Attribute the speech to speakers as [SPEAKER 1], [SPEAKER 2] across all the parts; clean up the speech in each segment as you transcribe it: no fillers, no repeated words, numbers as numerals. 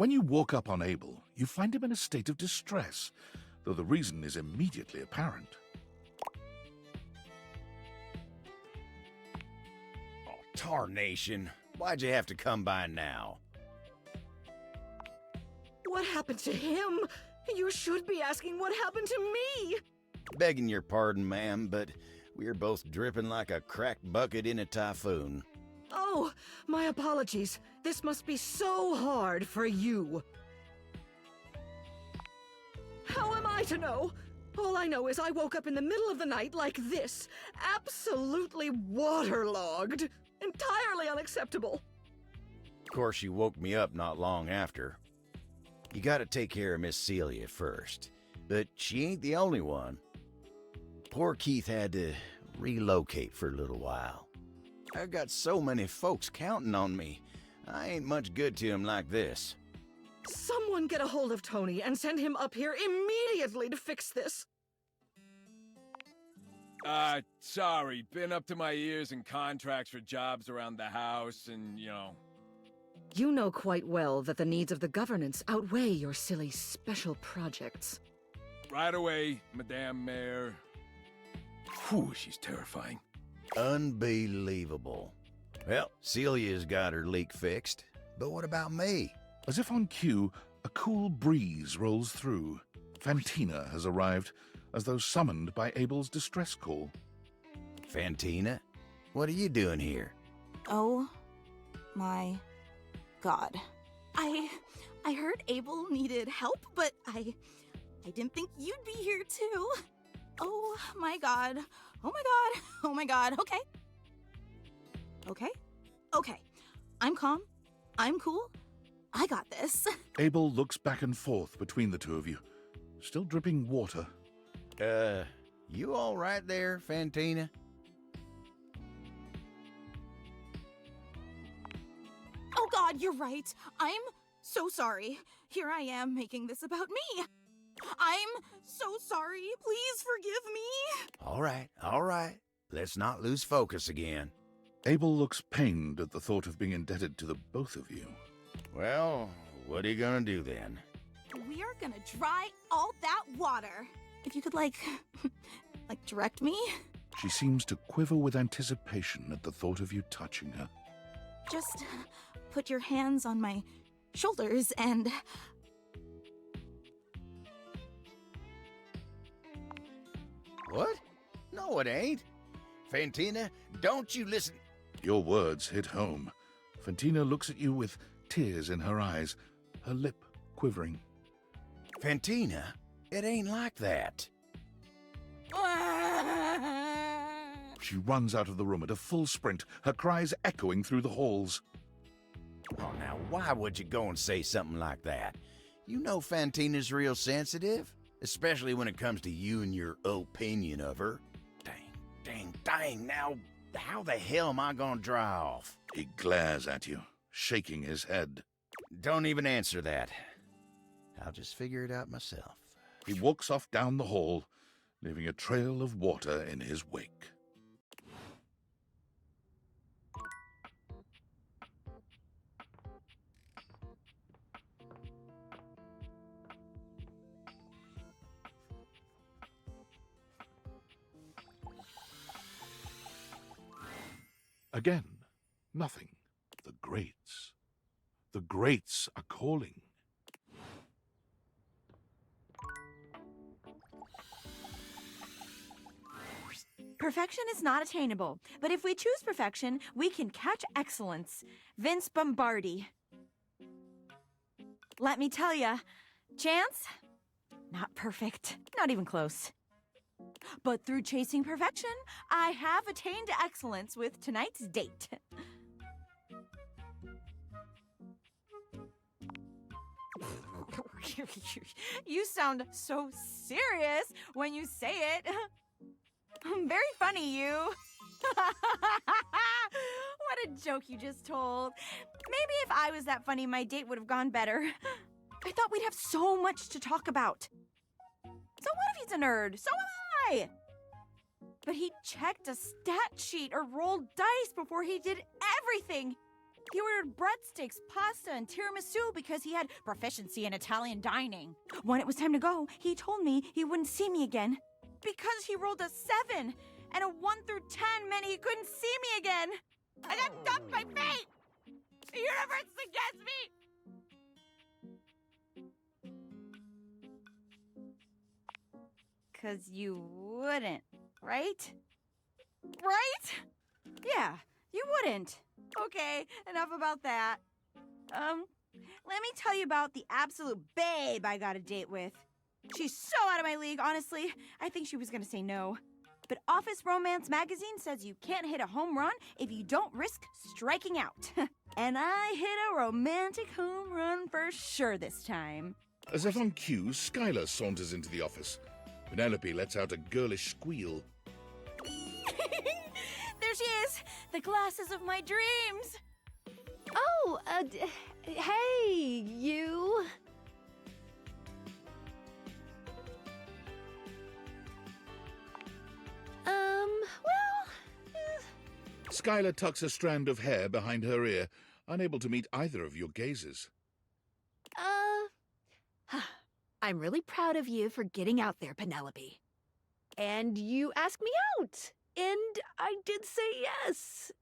[SPEAKER 1] When you walk up on Abel, you find him in a state of distress, though the reason is immediately apparent.
[SPEAKER 2] Oh, tarnation. Why'd you have to come by now?
[SPEAKER 3] What happened to him? You should be asking what happened to me!
[SPEAKER 2] Begging your pardon, ma'am, but we're both dripping like a cracked bucket in a typhoon.
[SPEAKER 3] Oh, my apologies. This must be so hard for you. How am I to know? All I know is I woke up in the middle of the night like this, absolutely waterlogged. Entirely unacceptable.
[SPEAKER 2] Of course, you woke me up not long after. You gotta take care of Miss Celia first, but she ain't the only one. Poor Keith had to relocate for a little while. I got so many folks counting on me. I ain't much good to him like this.
[SPEAKER 3] Someone get a hold of Tony and send him up here immediately to fix this.
[SPEAKER 4] Sorry. Been up to my ears in contracts for jobs around the house and,
[SPEAKER 3] You know quite well that the needs of the governance outweigh your silly special projects.
[SPEAKER 4] Right away, Madame Mayor. Whew, she's terrifying.
[SPEAKER 2] Unbelievable. Well, Celia's got her leak fixed, but what about me?
[SPEAKER 1] As if on cue, a cool breeze rolls through. Fantina has arrived, as though summoned by Abel's distress call.
[SPEAKER 2] Fantina, what are you doing here?
[SPEAKER 5] Oh my God. I heard Abel needed help, but I didn't think you'd be here too. Oh my God. Oh my God. Oh my God. Okay. I'm calm. I'm cool. I got this.
[SPEAKER 1] Abel looks back and forth between the two of you, still dripping water.
[SPEAKER 2] You all right there, Fantina?
[SPEAKER 5] Oh God, you're right. I'm so sorry. Here I am making this about me. I'm so sorry. Please forgive me.
[SPEAKER 2] All right. Let's not lose focus again.
[SPEAKER 1] Abel looks pained at the thought of being indebted to the both of you.
[SPEAKER 2] Well, what are you gonna do then?
[SPEAKER 5] We are gonna dry all that water. If you could, like direct me?
[SPEAKER 1] She seems to quiver with anticipation at the thought of you touching her.
[SPEAKER 5] Just put your hands on my shoulders and...
[SPEAKER 2] What? No, it ain't. Fantina, don't you listen...
[SPEAKER 1] Your words hit home. Fantina looks at you with tears in her eyes, her lip quivering.
[SPEAKER 2] Fantina, it ain't like that.
[SPEAKER 1] She runs out of the room at a full sprint, her cries echoing through the halls.
[SPEAKER 2] Oh, now, why would you go and say something like that? You know Fantina's real sensitive, especially when it comes to you and your opinion of her. Dang, now, how the hell am I gonna dry off?
[SPEAKER 1] He glares at you, shaking his head.
[SPEAKER 2] Don't even answer that. I'll just figure it out myself.
[SPEAKER 1] He walks off down the hall, leaving a trail of water in his wake. Again, nothing. The Greats. The Greats are calling.
[SPEAKER 6] Perfection is not attainable, but if we choose perfection, we can catch excellence. Vince Bombardi. Let me tell ya, Chance? Not perfect. Not even close. But through chasing perfection, I have attained excellence with tonight's date. You sound so serious when you say it. Very funny, you. What a joke you just told. Maybe if I was that funny, my date would have gone better. I thought we'd have so much to talk about. So what if he's a nerd? So am I. But he checked a stat sheet or rolled dice before he did everything. He ordered breadsticks, pasta, and tiramisu because he had proficiency in Italian dining. When it was time to go, he told me he wouldn't see me again because he rolled a 7, and a 1 through 10 meant he couldn't see me again. I got dumped by fate. The universe against me. Cause you wouldn't, right? Right? Yeah, you wouldn't. Okay, enough about that. Let me tell you about the absolute babe I got a date with. She's so out of my league, honestly. I think she was gonna say no. But Office Romance magazine says you can't hit a home run if you don't risk striking out. And I hit a romantic home run for sure this time.
[SPEAKER 1] As if on cue, Skylar saunters into the office. Penelope lets out a girlish squeal.
[SPEAKER 6] There she is! The glasses of my dreams!
[SPEAKER 3] Oh, hey, you.
[SPEAKER 1] Skylar tucks a strand of hair behind her ear, unable to meet either of your gazes.
[SPEAKER 3] I'm really proud of you for getting out there, Penelope. And you asked me out, and I did say yes.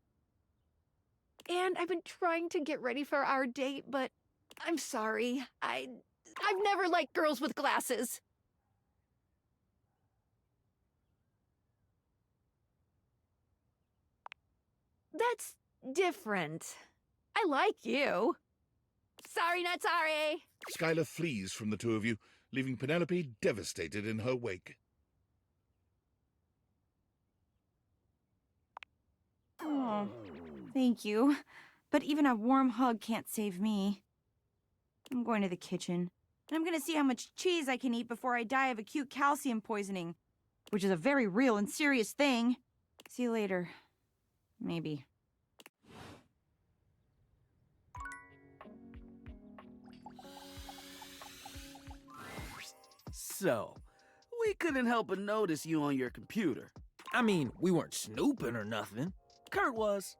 [SPEAKER 3] And I've been trying to get ready for our date, but I'm sorry. I've never liked girls with glasses. That's different. I like you. Sorry, not sorry.
[SPEAKER 1] Skylar flees from the two of you, leaving Penelope devastated in her wake.
[SPEAKER 6] Oh, thank you. But even a warm hug can't save me. I'm going to the kitchen. And I'm gonna see how much cheese I can eat before I die of acute calcium poisoning. Which is a very real and serious thing. See you later. Maybe.
[SPEAKER 7] So, we couldn't help but notice you on your computer.
[SPEAKER 8] I mean, we weren't snooping or nothing.
[SPEAKER 7] Kurt was.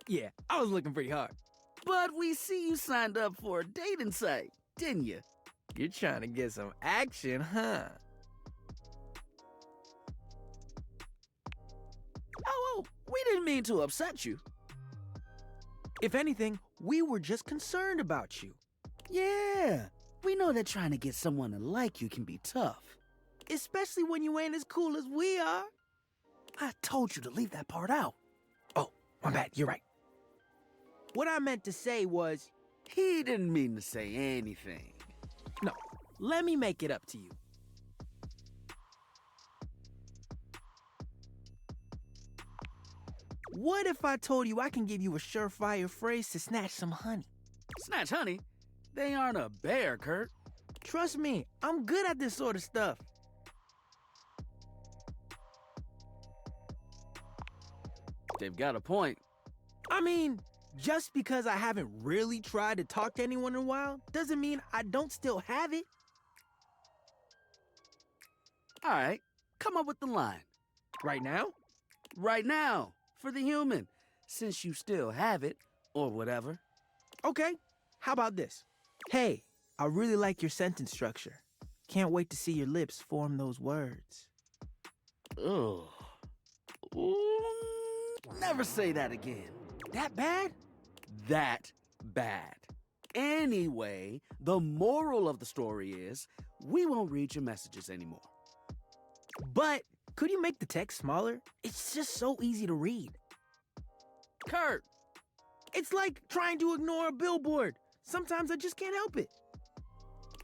[SPEAKER 8] Yeah, I was looking pretty hard.
[SPEAKER 7] But we see you signed up for a dating site, didn't you?
[SPEAKER 8] You're trying to get some action, huh?
[SPEAKER 7] Oh, we didn't mean to upset you.
[SPEAKER 8] If anything, we were just concerned about you.
[SPEAKER 7] Yeah, we know that trying to get someone to like you can be tough.
[SPEAKER 8] Especially when you ain't as cool as we are.
[SPEAKER 7] I told you to leave that part out.
[SPEAKER 8] Oh, my bad, you're right. What I meant to say was...
[SPEAKER 7] He didn't mean to say anything.
[SPEAKER 8] No, let me make it up to you. What if I told you I can give you a surefire phrase to snatch some honey?
[SPEAKER 7] Snatch honey? They aren't a bear, Kurt.
[SPEAKER 8] Trust me, I'm good at this sort of stuff.
[SPEAKER 7] They've got a point.
[SPEAKER 8] I mean, just because I haven't really tried to talk to anyone in a while doesn't mean I don't still have it.
[SPEAKER 7] All right, come up with the line.
[SPEAKER 8] Right now?
[SPEAKER 7] Right now, for the human, since you still have it, or whatever.
[SPEAKER 8] Okay, how about this? Hey, I really like your sentence structure. Can't wait to see your lips form those words.
[SPEAKER 7] Ugh. Ooh, never say that again.
[SPEAKER 8] That bad?
[SPEAKER 7] That bad. Anyway, the moral of the story is, we won't read your messages anymore.
[SPEAKER 8] But could you make the text smaller? It's just so easy to read.
[SPEAKER 7] Kurt!
[SPEAKER 8] It's like trying to ignore a billboard. Sometimes I just can't help it.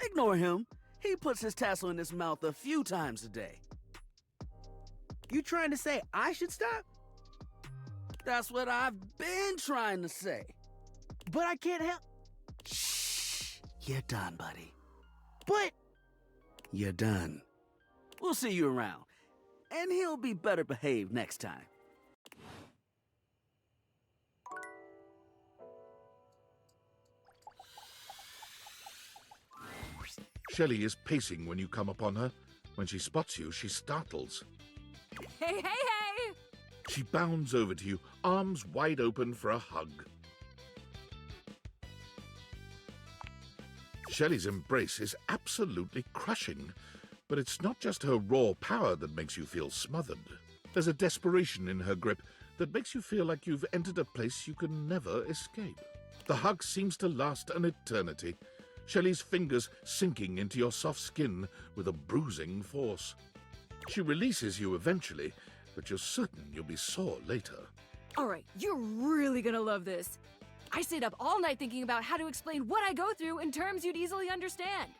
[SPEAKER 7] Ignore him. He puts his tassel in his mouth a few times a day.
[SPEAKER 8] You trying to say I should stop?
[SPEAKER 7] That's what I've been trying to say.
[SPEAKER 8] But I can't help.
[SPEAKER 7] Shh. You're done, buddy.
[SPEAKER 8] But...
[SPEAKER 7] You're done. We'll see you around. And he'll be better behaved next time.
[SPEAKER 1] Shelley is pacing when you come upon her. When she spots you, she startles.
[SPEAKER 6] Hey, hey, hey!
[SPEAKER 1] She bounds over to you, arms wide open for a hug. Shelley's embrace is absolutely crushing, but it's not just her raw power that makes you feel smothered. There's a desperation in her grip that makes you feel like you've entered a place you can never escape. The hug seems to last an eternity, Shelley's fingers sinking into your soft skin with a bruising force. She releases you eventually, but you're certain you'll be sore later.
[SPEAKER 9] All right, you're really gonna love this. I stayed up all night thinking about how to explain what I go through in terms you'd easily understand.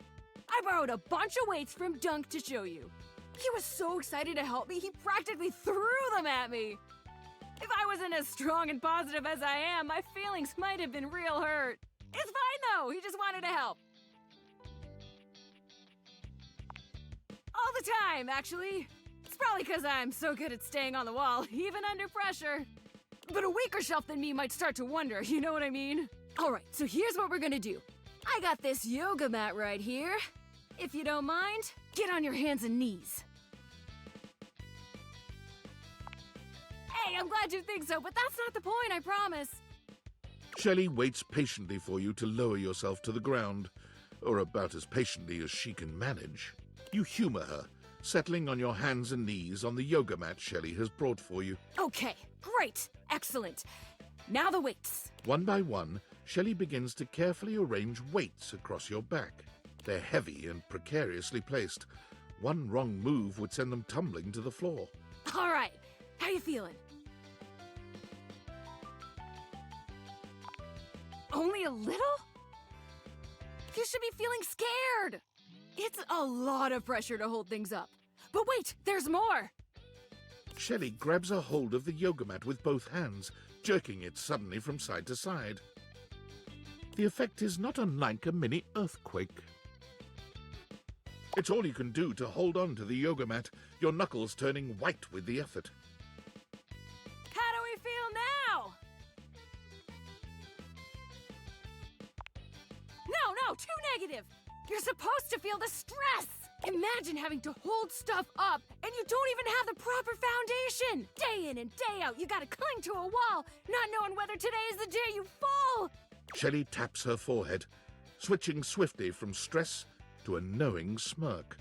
[SPEAKER 9] I borrowed a bunch of weights from Dunk to show you. He was so excited to help me, he practically threw them at me. If I wasn't as strong and positive as I am, my feelings might have been real hurt. It's fine though, he just wanted to help. All the time, actually. It's probably because I'm so good at staying on the wall, even under pressure. But a weaker shelf than me might start to wonder, you know what I mean? All right, so here's what we're gonna do. I got this yoga mat right here. If you don't mind, get on your hands and knees. Hey, I'm glad you think so, but that's not the point, I promise.
[SPEAKER 1] Shelley waits patiently for you to lower yourself to the ground, or about as patiently as she can manage. You humor her, settling on your hands and knees on the yoga mat Shelley has brought for you.
[SPEAKER 9] Okay, great, excellent. Now the weights.
[SPEAKER 1] One by one, Shelley begins to carefully arrange weights across your back. They're heavy and precariously placed. One wrong move would send them tumbling to the floor.
[SPEAKER 9] All right, how you feeling? Only a little? You should be feeling scared. It's a lot of pressure to hold things up. But wait, there's more.
[SPEAKER 1] Shelley grabs a hold of the yoga mat with both hands, jerking it suddenly from side to side. The effect is not unlike a mini earthquake. It's all you can do to hold on to the yoga mat, your knuckles turning white with the effort.
[SPEAKER 9] How do we feel now? No, too negative. You're supposed to feel the stress. Imagine having to hold stuff up and you don't even have the proper foundation. Day in and day out, you gotta cling to a wall, not knowing whether today is the day you fall.
[SPEAKER 1] Shelley taps her forehead, switching swiftly from stress to a knowing smirk.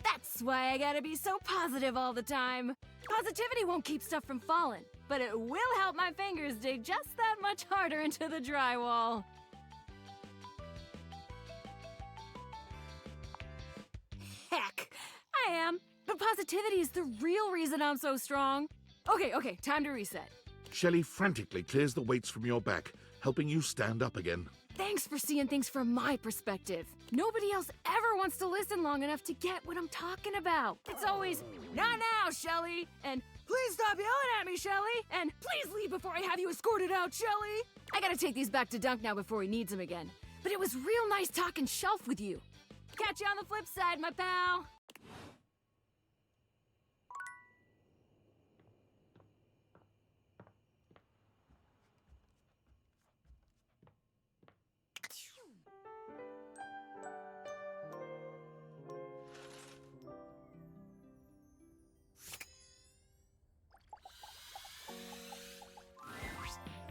[SPEAKER 9] That's why I gotta be so positive all the time. Positivity won't keep stuff from falling, but it will help my fingers dig just that much harder into the drywall. Heck, I am. But positivity is the real reason I'm so strong. Okay, time to reset.
[SPEAKER 1] Shelley frantically clears the weights from your back, helping you stand up again.
[SPEAKER 9] Thanks for seeing things from my perspective. Nobody else ever wants to listen long enough to get what I'm talking about. It's always, not now, Shelley, and please stop yelling at me, Shelley, and please leave before I have you escorted out, Shelley. I gotta take these back to Dunk now before he needs them again. But it was real nice talking shelf with you. Catch you on the flip side, my pal.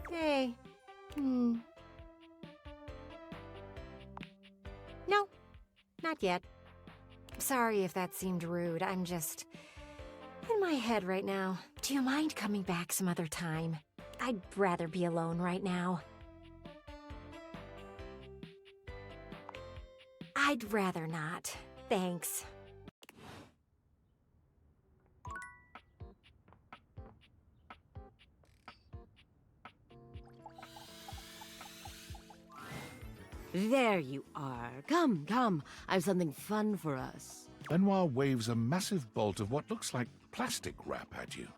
[SPEAKER 3] Hey. No, not yet. Sorry if that seemed rude. I'm just in my head right now. Do you mind coming back some other time? I'd rather be alone right now. I'd rather not. Thanks.
[SPEAKER 10] There you are. Come. I've something fun for us.
[SPEAKER 1] Benoit waves a massive bolt of what looks like plastic wrap at you.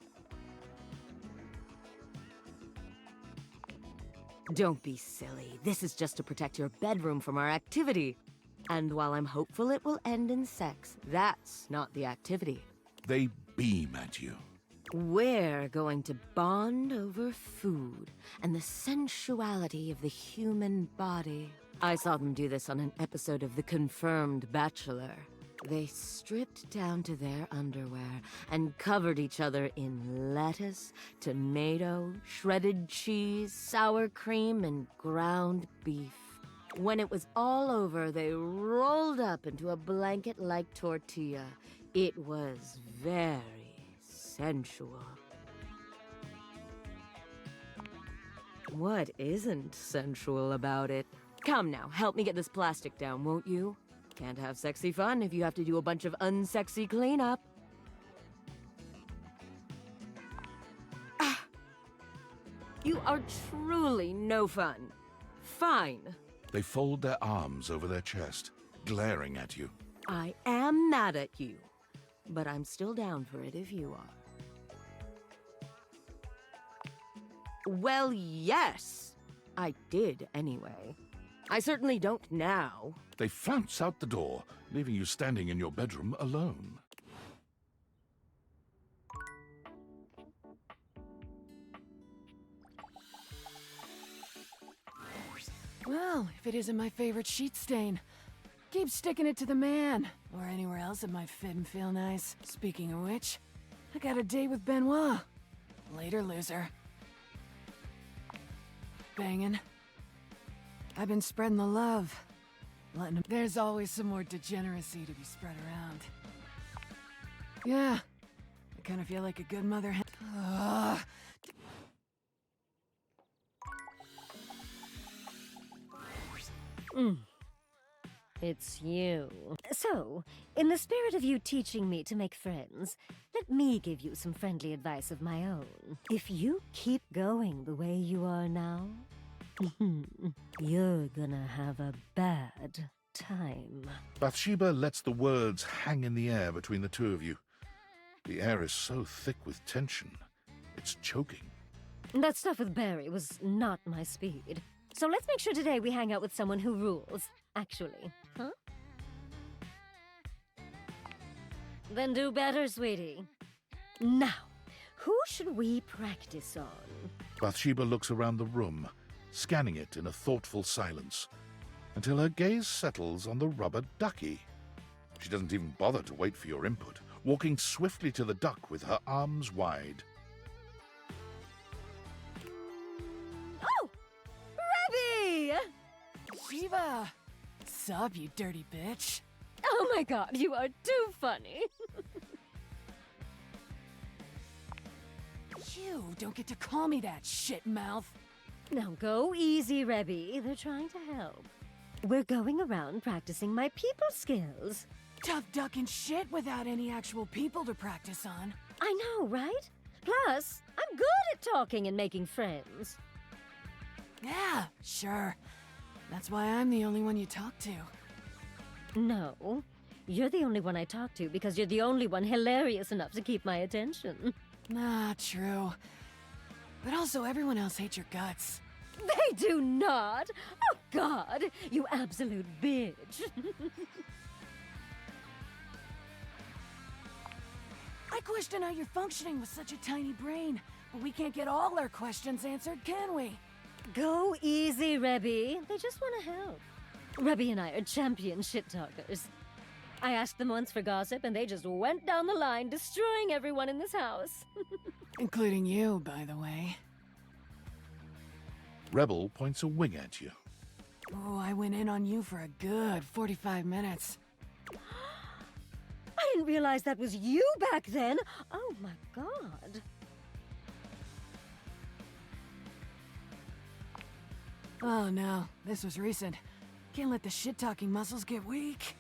[SPEAKER 10] Don't be silly. This is just to protect your bedroom from our activity. And while I'm hopeful it will end in sex, that's not the activity.
[SPEAKER 1] They beam at you.
[SPEAKER 10] We're going to bond over food and the sensuality of the human body. I saw them do this on an episode of The Confirmed Bachelor. They stripped down to their underwear and covered each other in lettuce, tomato, shredded cheese, sour cream, and ground beef. When it was all over, they rolled up into a blanket-like tortilla. It was very sensual. What isn't sensual about it? Come now, help me get this plastic down, won't you? Can't have sexy fun if you have to do a bunch of unsexy cleanup. You are truly no fun. Fine.
[SPEAKER 1] They fold their arms over their chest, glaring at you.
[SPEAKER 10] I am mad at you, but I'm still down for it if you are. Well, yes. I did anyway. I certainly don't now.
[SPEAKER 1] They flounce out the door, leaving you standing in your bedroom alone.
[SPEAKER 9] Well, if it isn't my favorite sheet stain, keep sticking it to the man. Or anywhere else it might fit and feel nice. Speaking of which, I got a date with Benoit. Later, loser. Banging. I've been spreading the love. Letting him. There's always some more degeneracy to be spread around. Yeah. I kind of feel like a good mother hen. Ugh.
[SPEAKER 10] It's you. So, in the spirit of you teaching me to make friends, let me give you some friendly advice of my own. If you keep going the way you are now, you're gonna have a bad time.
[SPEAKER 1] Bathsheba lets the words hang in the air between the two of you. The air is so thick with tension, it's choking.
[SPEAKER 10] That stuff with Barry was not my speed. So let's make sure today we hang out with someone who rules, actually. Huh? Then do better, sweetie. Now, who should we practice on?
[SPEAKER 1] Bathsheba looks around the room, scanning it in a thoughtful silence, until her gaze settles on the rubber ducky. She doesn't even bother to wait for your input, walking swiftly to the duck with her arms wide.
[SPEAKER 10] Oh! Rebby!
[SPEAKER 9] Shiva! Sup, you dirty bitch?
[SPEAKER 10] Oh my god, you are too funny.
[SPEAKER 9] You don't get to call me that, shit mouth.
[SPEAKER 10] Now go easy, Rebby. They're trying to help. We're going around practicing my people skills.
[SPEAKER 9] Tough ducking shit without any actual people to practice on.
[SPEAKER 10] I know, right? Plus, I'm good at talking and making friends.
[SPEAKER 9] Yeah, sure. That's why I'm the only one you talk to.
[SPEAKER 10] No, you're the only one I talk to because you're the only one hilarious enough to keep my attention.
[SPEAKER 9] Nah, true. But also, everyone else hates your guts.
[SPEAKER 10] They do not! Oh, God! You absolute bitch!
[SPEAKER 9] I question how you're functioning with such a tiny brain, but we can't get all our questions answered, can we?
[SPEAKER 10] Go easy, Rebby. They just want to help. Rebby and I are champion shit-talkers. I asked them once for gossip, and they just went down the line, destroying everyone in this house.
[SPEAKER 9] Including you, by the way.
[SPEAKER 1] Rebel points a wing at you.
[SPEAKER 9] Oh, I went in on you for a good 45 minutes.
[SPEAKER 10] I didn't realize that was you back then. Oh, my God.
[SPEAKER 9] Oh, no. This was recent. Can't let the shit-talking muscles get weak.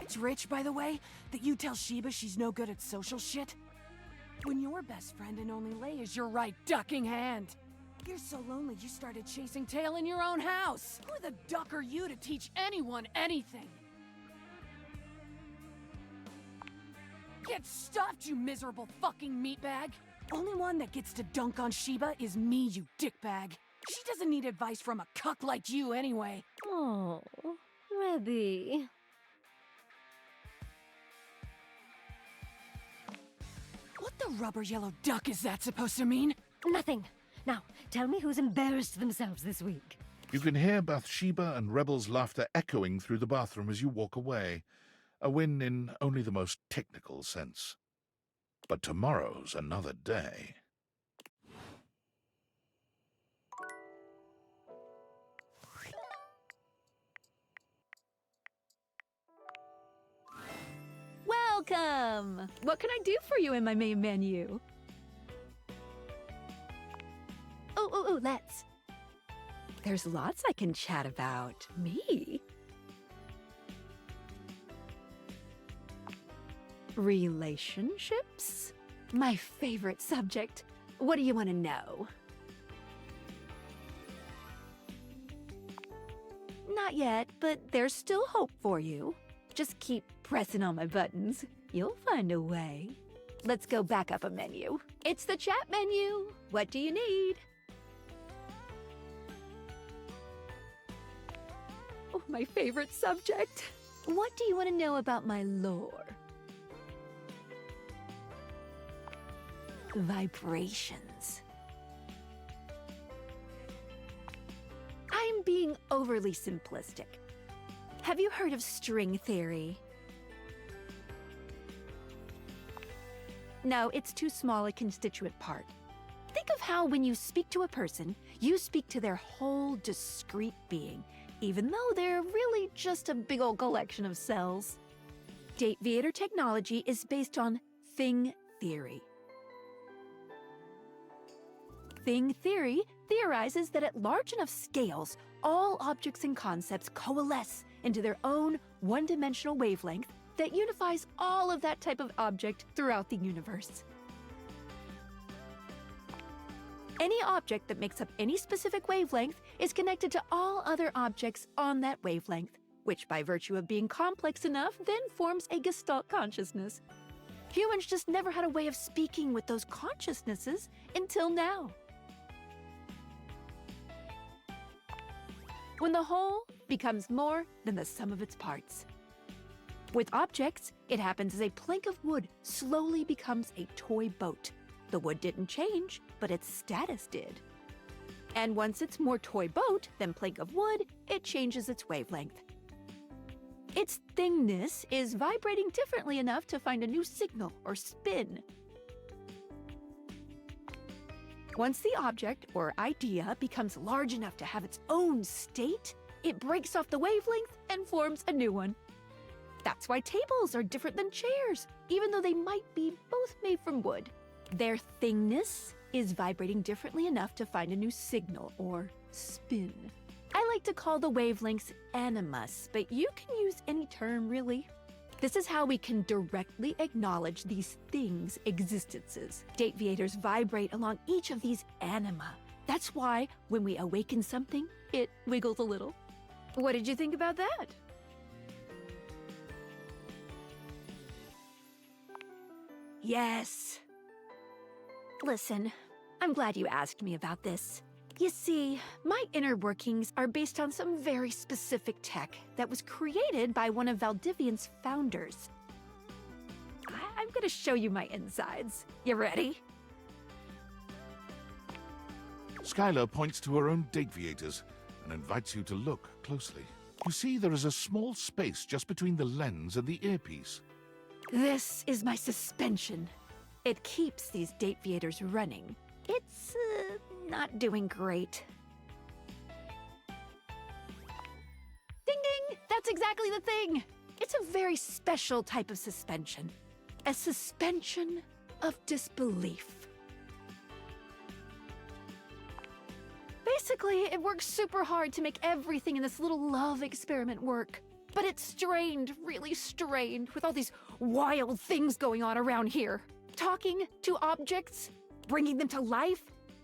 [SPEAKER 9] It's rich, by the way, that you tell Sheba she's no good at social shit. When your best friend and only Lay is your right ducking hand. You're so lonely you started chasing tail in your own house. Who the duck are you to teach anyone anything? Get stuffed, you miserable fucking meatbag! Only one that gets to dunk on Sheba is me, you dickbag. She doesn't need advice from a cuck like you anyway.
[SPEAKER 10] Oh, Rebby.
[SPEAKER 9] What the rubber yellow duck is that supposed to mean?
[SPEAKER 10] Nothing. Now, tell me who's embarrassed themselves this week.
[SPEAKER 1] You can hear Bathsheba and Rebel's laughter echoing through the bathroom as you walk away. A win in only the most technical sense. But tomorrow's another day.
[SPEAKER 3] Welcome! What can I do for you in my main menu? Oh, let's. There's lots I can chat about. Me? Relationships? My favorite subject. What do you want to know? Not yet, but there's still hope for you. Just keep pressing on my buttons. You'll find a way. Let's go back up a menu. It's the chat menu. What do you need? Oh, my favorite subject. What do you want to know about my lore? Vibrations. I'm being overly simplistic. Have you heard of string theory? No, it's too small a constituent part. Think of how when you speak to a person, you speak to their whole discrete being, even though they're really just a big old collection of cells. Dateviator technology is based on thing theory. Thing theory theorizes that at large enough scales, all objects and concepts coalesce into their own one-dimensional wavelength that unifies all of that type of object throughout the universe. Any object that makes up any specific wavelength is connected to all other objects on that wavelength, which by virtue of being complex enough then forms a Gestalt consciousness. Humans just never had a way of speaking with those consciousnesses until now. When the whole becomes more than the sum of its parts. With objects, it happens as a plank of wood slowly becomes a toy boat. The wood didn't change, but its status did. And once it's more toy boat than plank of wood, it changes its wavelength. Its thingness is vibrating differently enough to find a new signal or spin. Once the object or idea becomes large enough to have its own state, it breaks off the wavelength and forms a new one. That's why tables are different than chairs, even though they might be both made from wood. Their thingness is vibrating differently enough to find a new signal or spin. I like to call the wavelengths animus, but you can use any term really. This is how we can directly acknowledge these things' existences. Dateviators vibrate along each of these anima. That's why when we awaken something, it wiggles a little. What did you think about that? Yes. Listen, I'm glad you asked me about this. You see, my inner workings are based on some very specific tech that was created by one of Valdivian's founders. I'm gonna show you my insides. You ready?
[SPEAKER 1] Skylar points to her own Dateviators and invites you to look closely. You see there is a small space just between the lens and the earpiece.
[SPEAKER 3] This is my suspension. It keeps these Dateviators running. It's, not doing great. Ding ding! That's exactly the thing! It's a very special type of suspension. A suspension of disbelief. Basically, it works super hard to make everything in this little love experiment work. But it's strained, really strained, with all these wild things going on around here. Talking to objects, bringing them to life.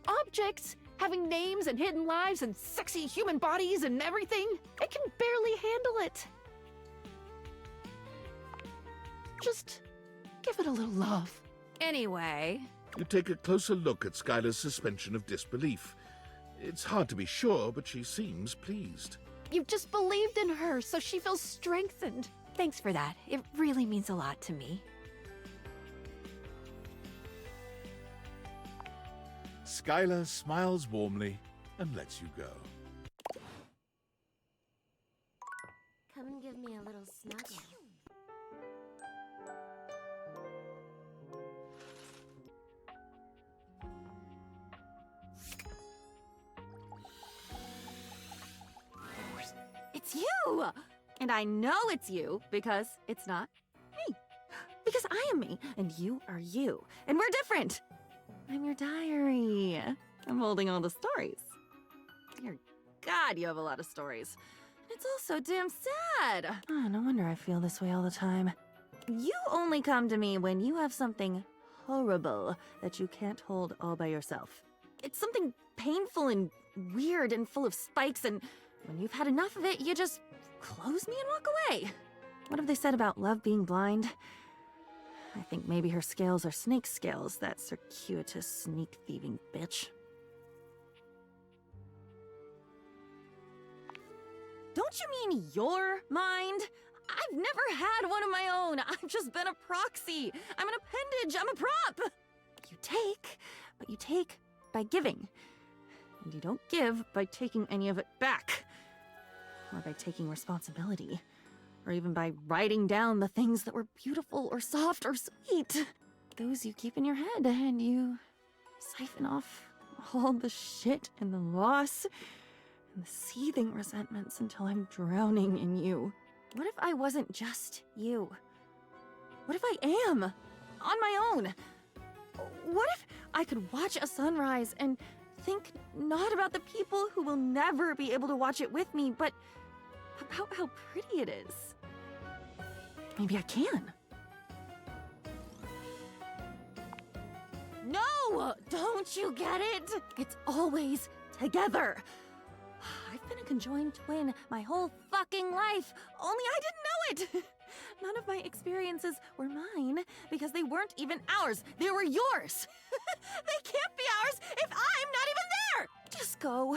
[SPEAKER 3] Objects having names and hidden lives and sexy human bodies and everything. It can barely handle it. Just give it a little love. Anyway.
[SPEAKER 1] You take a closer look at Skylar's suspension of disbelief. It's hard to be sure, but she seems pleased.
[SPEAKER 3] You've just believed in her, so she feels strengthened. Thanks for that. It really means a lot to me.
[SPEAKER 1] Skylar smiles warmly and lets you go.
[SPEAKER 10] Come and give me a little snuggle.
[SPEAKER 6] It's you! And I know it's you because it's not me. Because am me, and you are you. And we're different. I'm your diary. I'm holding all the stories. Dear God, you have a lot of stories. It's all so damn sad. Oh, no wonder I feel this way all the time. You only come to me when you have something horrible that you can't hold all by yourself. It's something painful and weird and full of spikes, and when you've had enough of it, you just close me and walk away. What have they said about love being blind? I think maybe her scales are snake scales, that circuitous, sneak-thieving bitch. Don't you mean your mind? I've never had one of my own. I've just been a proxy. I'm an appendage. I'm a prop. You take, but you take by giving. And you don't give by taking any of it back. Or by taking responsibility. Or even by writing down the things that were beautiful or soft or sweet. Those you keep in your head and you siphon off all the shit and the loss and the seething resentments until I'm drowning in you. What if I wasn't just you? What if I am? On my own? What if I could watch a sunrise and think not about the people who will never be able to watch it with me, but about how pretty it is? Maybe I can. No! Don't you get it? It's always together. I've been a conjoined twin my whole fucking life, only I didn't know it! None of my experiences were mine because they weren't even ours. They were yours! They can't be ours if I'm not even there! Just go.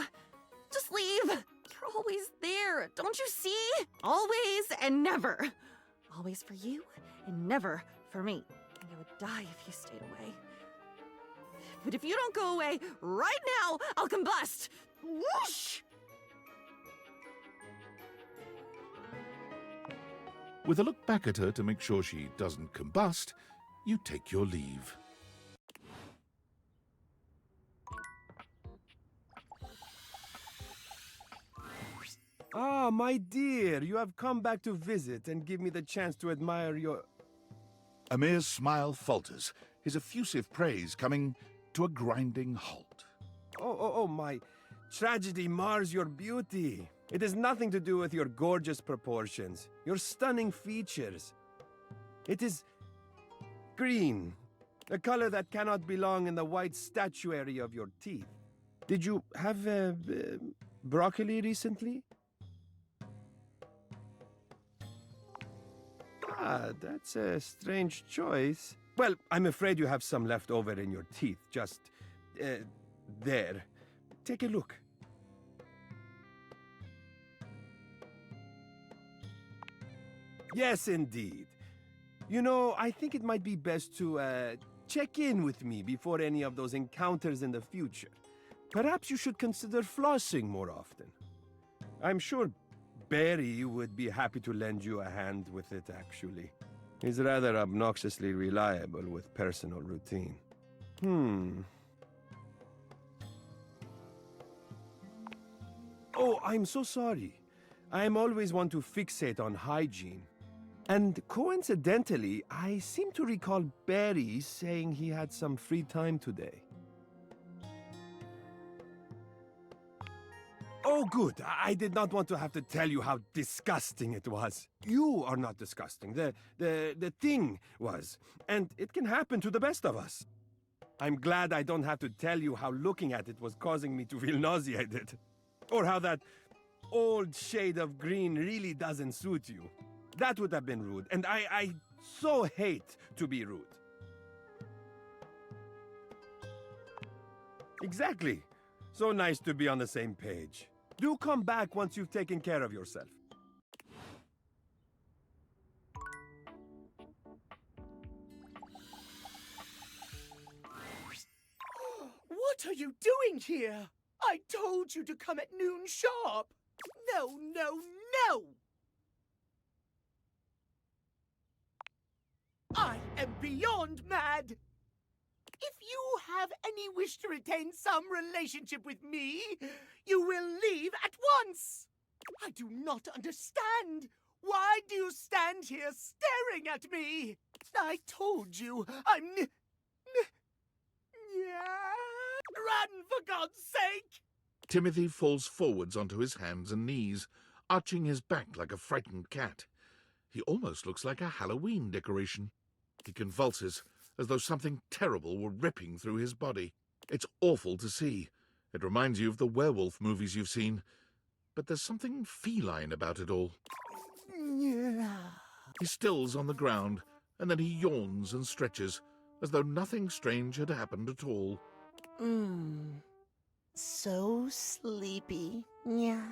[SPEAKER 6] Just leave. You're always there, don't you see? Always and never. Always for you and never for me. And I would die if you stayed away. But if you don't go away right now, I'll combust! Whoosh!
[SPEAKER 1] With a look back at her to make sure she doesn't combust, you take your leave.
[SPEAKER 11] Ah, my dear, you have come back to visit and give me the chance to admire your...
[SPEAKER 1] Amir's smile falters, his effusive praise coming to a grinding halt.
[SPEAKER 11] Oh, my tragedy mars your beauty. It has nothing to do with your gorgeous proportions, your stunning features. It is green, a color that cannot belong in the white statuary of your teeth. Did you have broccoli recently? Ah, that's a strange choice. Well, I'm afraid you have some left over in your teeth, just there. Take a look. Yes, indeed. You know, I think it might be best to check in with me before any of those encounters in the future. Perhaps you should consider flossing more often. I'm sure Barry would be happy to lend you a hand with it, actually. He's rather obnoxiously reliable with personal routine. Oh, I'm so sorry. I'm always one to fixate on hygiene. And coincidentally, I seem to recall Barry saying he had some free time today. Oh, good. I did not want to have to tell you how disgusting it was. You are not disgusting. The thing was. And it can happen to the best of us. I'm glad I don't have to tell you how looking at it was causing me to feel nauseated. Or how that old shade of green really doesn't suit you. That would have been rude, and I so hate to be rude. Exactly. So nice to be on the same page. Do come back once you've taken care of yourself.
[SPEAKER 12] What are you doing here? I told you to come at noon sharp. No, no, no! I am beyond mad! If you have any wish to retain some relationship with me, you will leave at once! I do not understand. Why do you stand here staring at me? I told you, yeah. Run, for God's sake!
[SPEAKER 1] Timothy falls forwards onto his hands and knees, arching his back like a frightened cat. He almost looks like a Halloween decoration. He convulses, as though something terrible were ripping through his body. It's awful to see. It reminds you of the werewolf movies you've seen. But there's something feline about it all. He stills on the ground, and then he yawns and stretches, as though nothing strange had happened at all.
[SPEAKER 13] So sleepy. Yeah.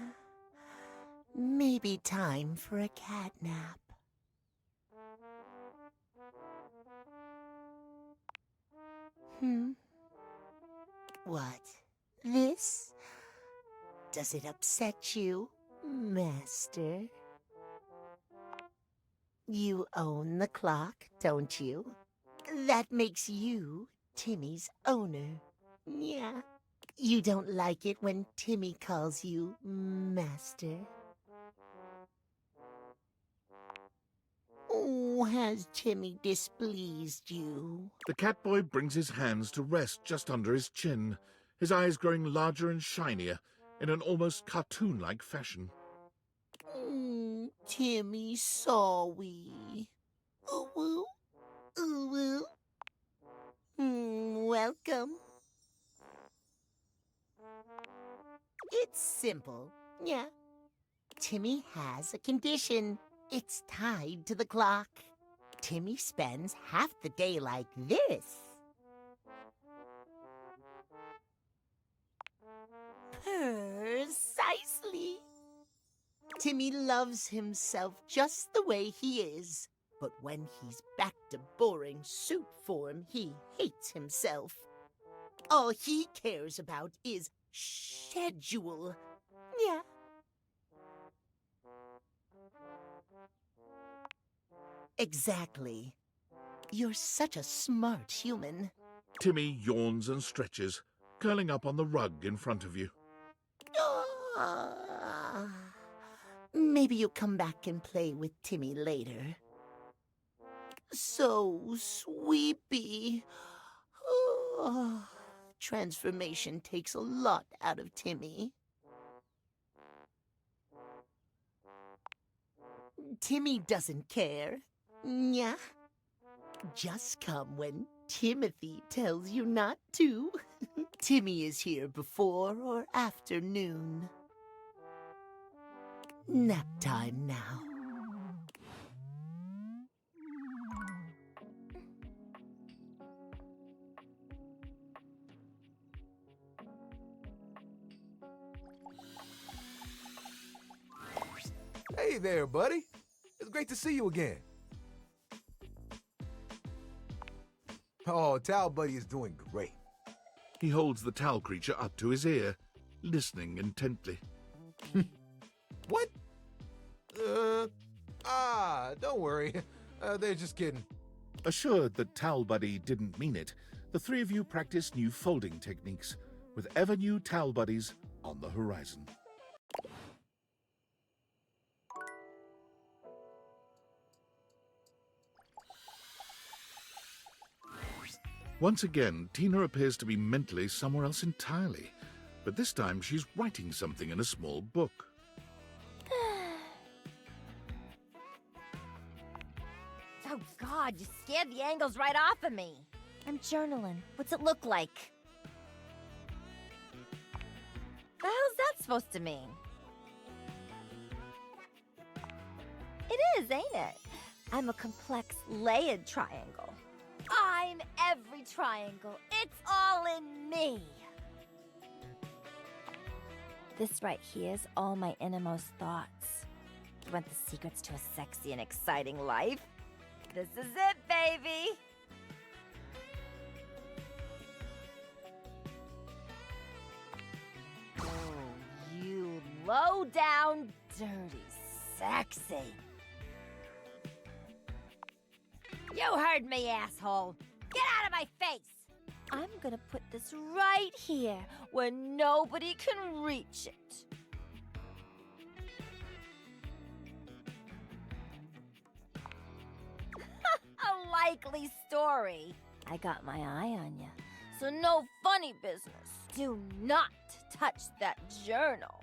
[SPEAKER 13] Maybe time for a cat nap. What? This? Does it upset you, Master? You own the clock, don't you? That makes you Timmy's owner. Yeah. You don't like it when Timmy calls you Master? Oh, has Timmy displeased you?
[SPEAKER 1] The cat boy brings his hands to rest just under his chin, his eyes growing larger and shinier in an almost cartoon-like fashion.
[SPEAKER 13] Timmy, sorry. Ooh, ooh, ooh. Welcome. It's simple, yeah. Timmy has a condition. It's tied to the clock. Timmy spends half the day like this. Precisely. Timmy loves himself just the way he is. But when he's back to boring suit form, he hates himself. All he cares about is schedule. Yeah. Exactly. You're such a smart human.
[SPEAKER 1] Timmy yawns and stretches, curling up on the rug in front of you.
[SPEAKER 13] Maybe you'll come back and play with Timmy later. So sweepy. Transformation takes a lot out of Timmy. Timmy doesn't care. Yeah. Just come when Timothy tells you not to. Timmy is here before or after noon. Nap time now.
[SPEAKER 14] Hey there, buddy. It's great to see you again. Oh, Towel Buddy is doing great.
[SPEAKER 1] He holds the towel creature up to his ear, listening intently.
[SPEAKER 14] What? Don't worry. They're just kidding.
[SPEAKER 1] Assured that Towel Buddy didn't mean it, the three of you practice new folding techniques, with ever new Towel Buddies on the horizon. Once again, Tina appears to be mentally somewhere else entirely, but this time she's writing something in a small book.
[SPEAKER 15] Oh, God, you scared the angles right off of me. I'm journaling. What's it look like? The hell's that supposed to mean? It is, ain't it? I'm a complex, layered triangle. I'm every triangle. It's all in me. This right here's all my innermost thoughts. You want the secrets to a sexy and exciting life? This is it, baby! Oh, you low-down, dirty, sexy. You heard me, asshole! Get out of my face! I'm gonna put this right here, where nobody can reach it. unlikely story. I got my eye on ya, so no funny business. Do not touch that journal.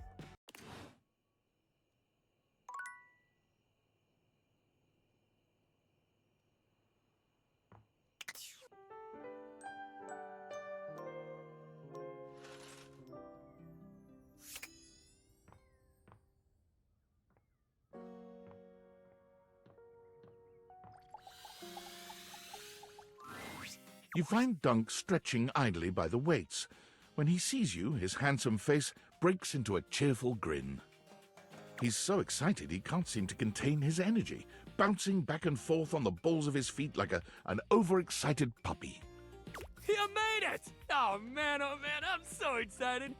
[SPEAKER 1] You find Dunk stretching idly by the weights. When he sees you, his handsome face breaks into a cheerful grin. He's so excited he can't seem to contain his energy, bouncing back and forth on the balls of his feet like an overexcited puppy.
[SPEAKER 16] You made it! Oh man, I'm so excited.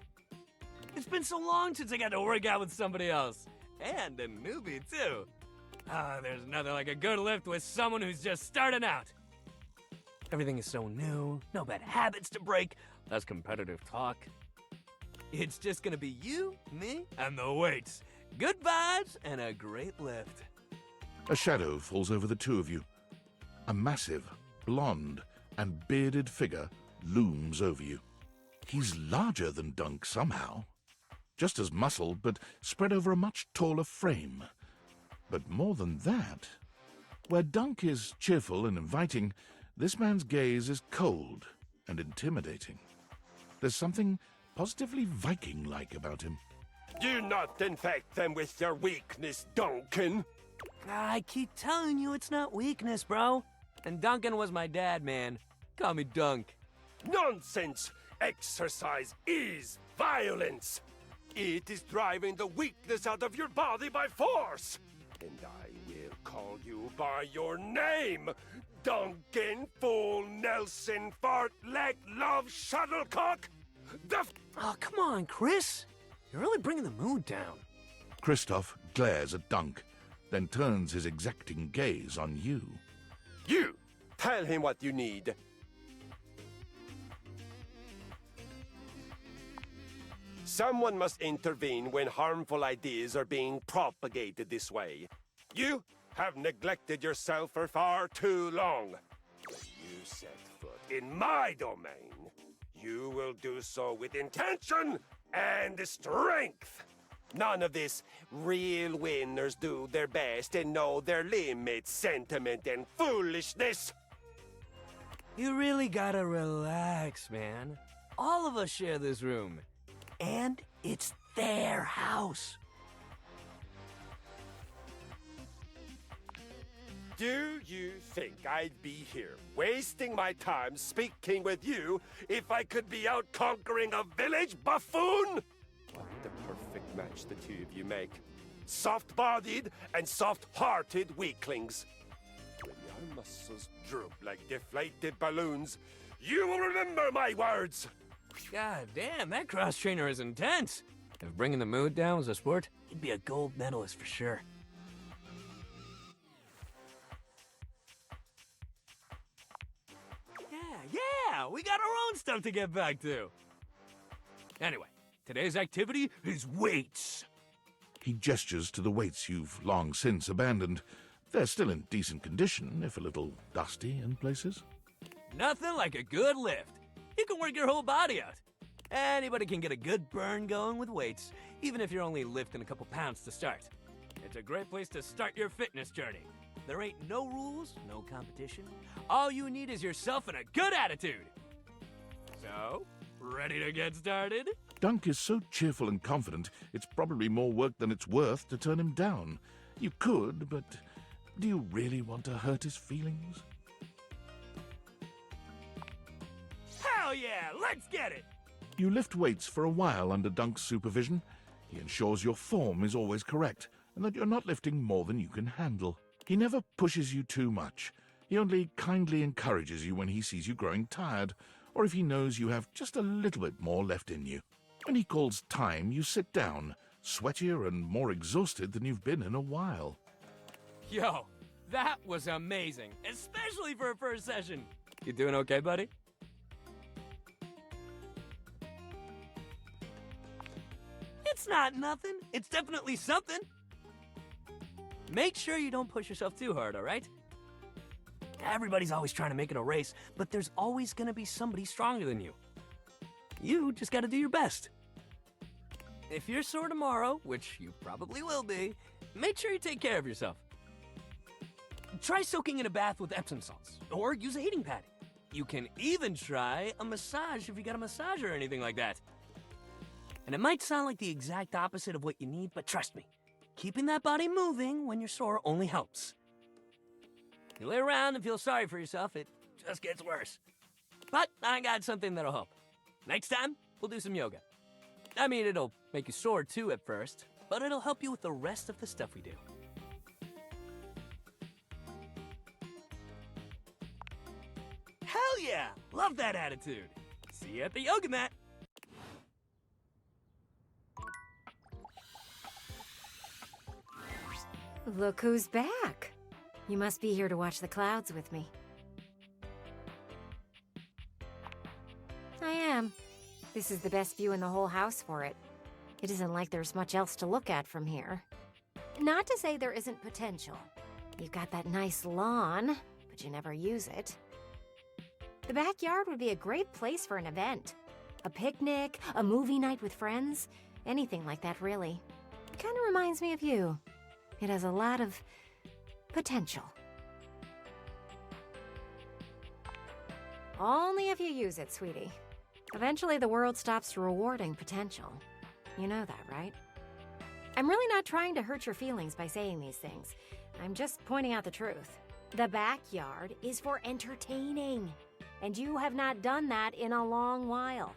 [SPEAKER 16] It's been so long since I got to work out with somebody else. And a newbie, too. There's nothing like a good lift with someone who's just starting out. Everything is so new, no bad habits to break, less competitive talk. It's just gonna be you, me, and the weights. Good vibes and a great lift.
[SPEAKER 1] A shadow falls over the two of you. A massive, blonde, and bearded figure looms over you. He's larger than Dunk somehow. Just as muscled, but spread over a much taller frame. But more than that, where Dunk is cheerful and inviting, this man's gaze is cold and intimidating. There's something positively Viking-like about him.
[SPEAKER 11] Do not infect them with your weakness, Duncan.
[SPEAKER 16] I keep telling you it's not weakness, bro. And Duncan was my dad, man. Call me Dunk.
[SPEAKER 11] Nonsense! Exercise is violence. It is driving the weakness out of your body by force. And I will call you by your name, Duncan Fool Nelson Fart Leg Love Shuttlecock.
[SPEAKER 16] Oh, come on, Chris. You're really bringing the mood down.
[SPEAKER 1] Kristoff glares at Dunk, then turns his exacting gaze on you.
[SPEAKER 11] You! Tell him what you need. Someone must intervene when harmful ideas are being propagated this way. You have neglected yourself for far too long. When you set foot in my domain, you will do so with intention and strength. None of this real winners do their best and know their limits sentiment and foolishness.
[SPEAKER 16] You really gotta relax, man. All of us share this room. And it's their house.
[SPEAKER 11] Do you think I'd be here wasting my time speaking with you if I could be out conquering a village, buffoon? The perfect match the two of you make. Soft-bodied and soft-hearted weaklings. When your muscles droop like deflated balloons, you will remember my words.
[SPEAKER 16] God damn, that cross-trainer is intense. If bringing the mood down was a sport, he'd be a gold medalist for sure. Yeah, we got our own stuff to get back to. Anyway, today's activity is weights.
[SPEAKER 1] He gestures to the weights you've long since abandoned. They're still in decent condition, if a little dusty in places.
[SPEAKER 16] Nothing like a good lift. You can work your whole body out. Anybody can get a good burn going with weights, even if you're only lifting a couple pounds to start. It's a great place to start your fitness journey. There ain't no rules, no competition. All you need is yourself and a good attitude. So, ready to get started?
[SPEAKER 1] Dunk is so cheerful and confident, it's probably more work than it's worth to turn him down. You could, but do you really want to hurt his feelings?
[SPEAKER 16] Hell yeah, let's get it!
[SPEAKER 1] You lift weights for a while under Dunk's supervision. He ensures your form is always correct, and that you're not lifting more than you can handle. He never pushes you too much. He only kindly encourages you when he sees you growing tired, or if he knows you have just a little bit more left in you. When he calls time, you sit down, sweatier and more exhausted than you've been in a while.
[SPEAKER 16] Yo, that was amazing, especially for a first session. You doing okay, buddy? It's not nothing. It's definitely something. Make sure you don't push yourself too hard, all right? Everybody's always trying to make it a race, but there's always gonna be somebody stronger than you. You just gotta do your best. If you're sore tomorrow, which you probably will be, make sure you take care of yourself. Try soaking in a bath with Epsom salts, or use a heating pad. You can even try a massage if you got a massager or anything like that. And it might sound like the exact opposite of what you need, but trust me, keeping that body moving when you're sore only helps. You lay around and feel sorry for yourself, it just gets worse. But I got something that'll help. Next time, we'll do some yoga. I mean, it'll make you sore too at first, but it'll help you with the rest of the stuff we do. Hell yeah! Love that attitude. See you at the yoga mat.
[SPEAKER 10] Look who's back. You must be here to watch the clouds with me. I am. This is the best view in the whole house for it. It isn't like there's much else to look at from here. Not to say there isn't potential. You've got that nice lawn, but you never use it. The backyard would be a great place for an event. A picnic, a movie night with friends, anything like that, really. It kind of reminds me of you. It has a lot of potential. Only if you use it, sweetie. Eventually, the world stops rewarding potential. You know that, right? I'm really not trying to hurt your feelings by saying these things. I'm just pointing out the truth. The backyard is for entertaining, and you have not done that in a long while.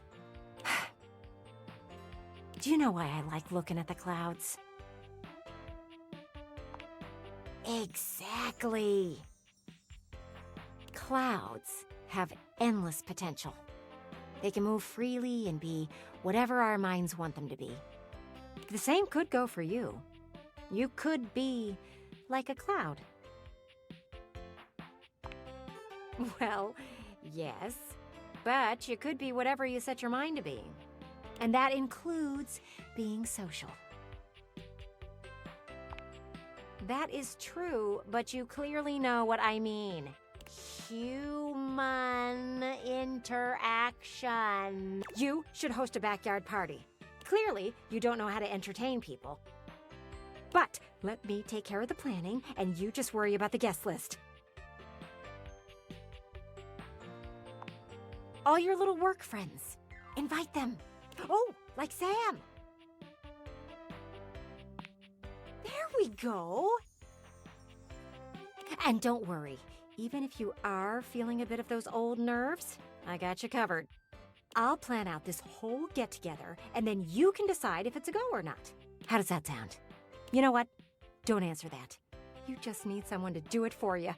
[SPEAKER 10] Do you know why I like looking at the clouds? Exactly. Clouds have endless potential. They can move freely and be whatever our minds want them to be. The same could go for you. You could be like a cloud. Well, yes, but you could be whatever you set your mind to being. And that includes being social. That is true, but you clearly know what I mean. Human interaction. You should host a backyard party. Clearly, you don't know how to entertain people. But let me take care of the planning, and you just worry about the guest list. All your little work friends. Invite them. Oh, like Sam. There we go. And don't worry, even if you are feeling a bit of those old nerves, I got you covered. I'll plan out this whole get-together, and then you can decide if it's a go or not. How does that sound? You know what? Don't answer that. You just need someone to do it for you.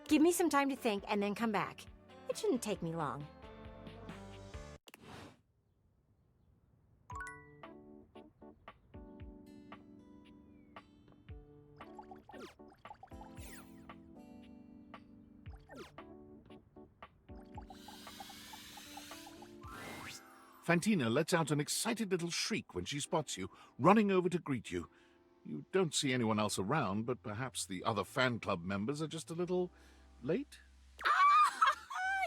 [SPEAKER 10] Give me some time to think and then come back. It shouldn't take me long.
[SPEAKER 1] Fantina lets out an excited little shriek when she spots you, running over to greet you. You don't see anyone else around, but perhaps the other fan club members are just a little late?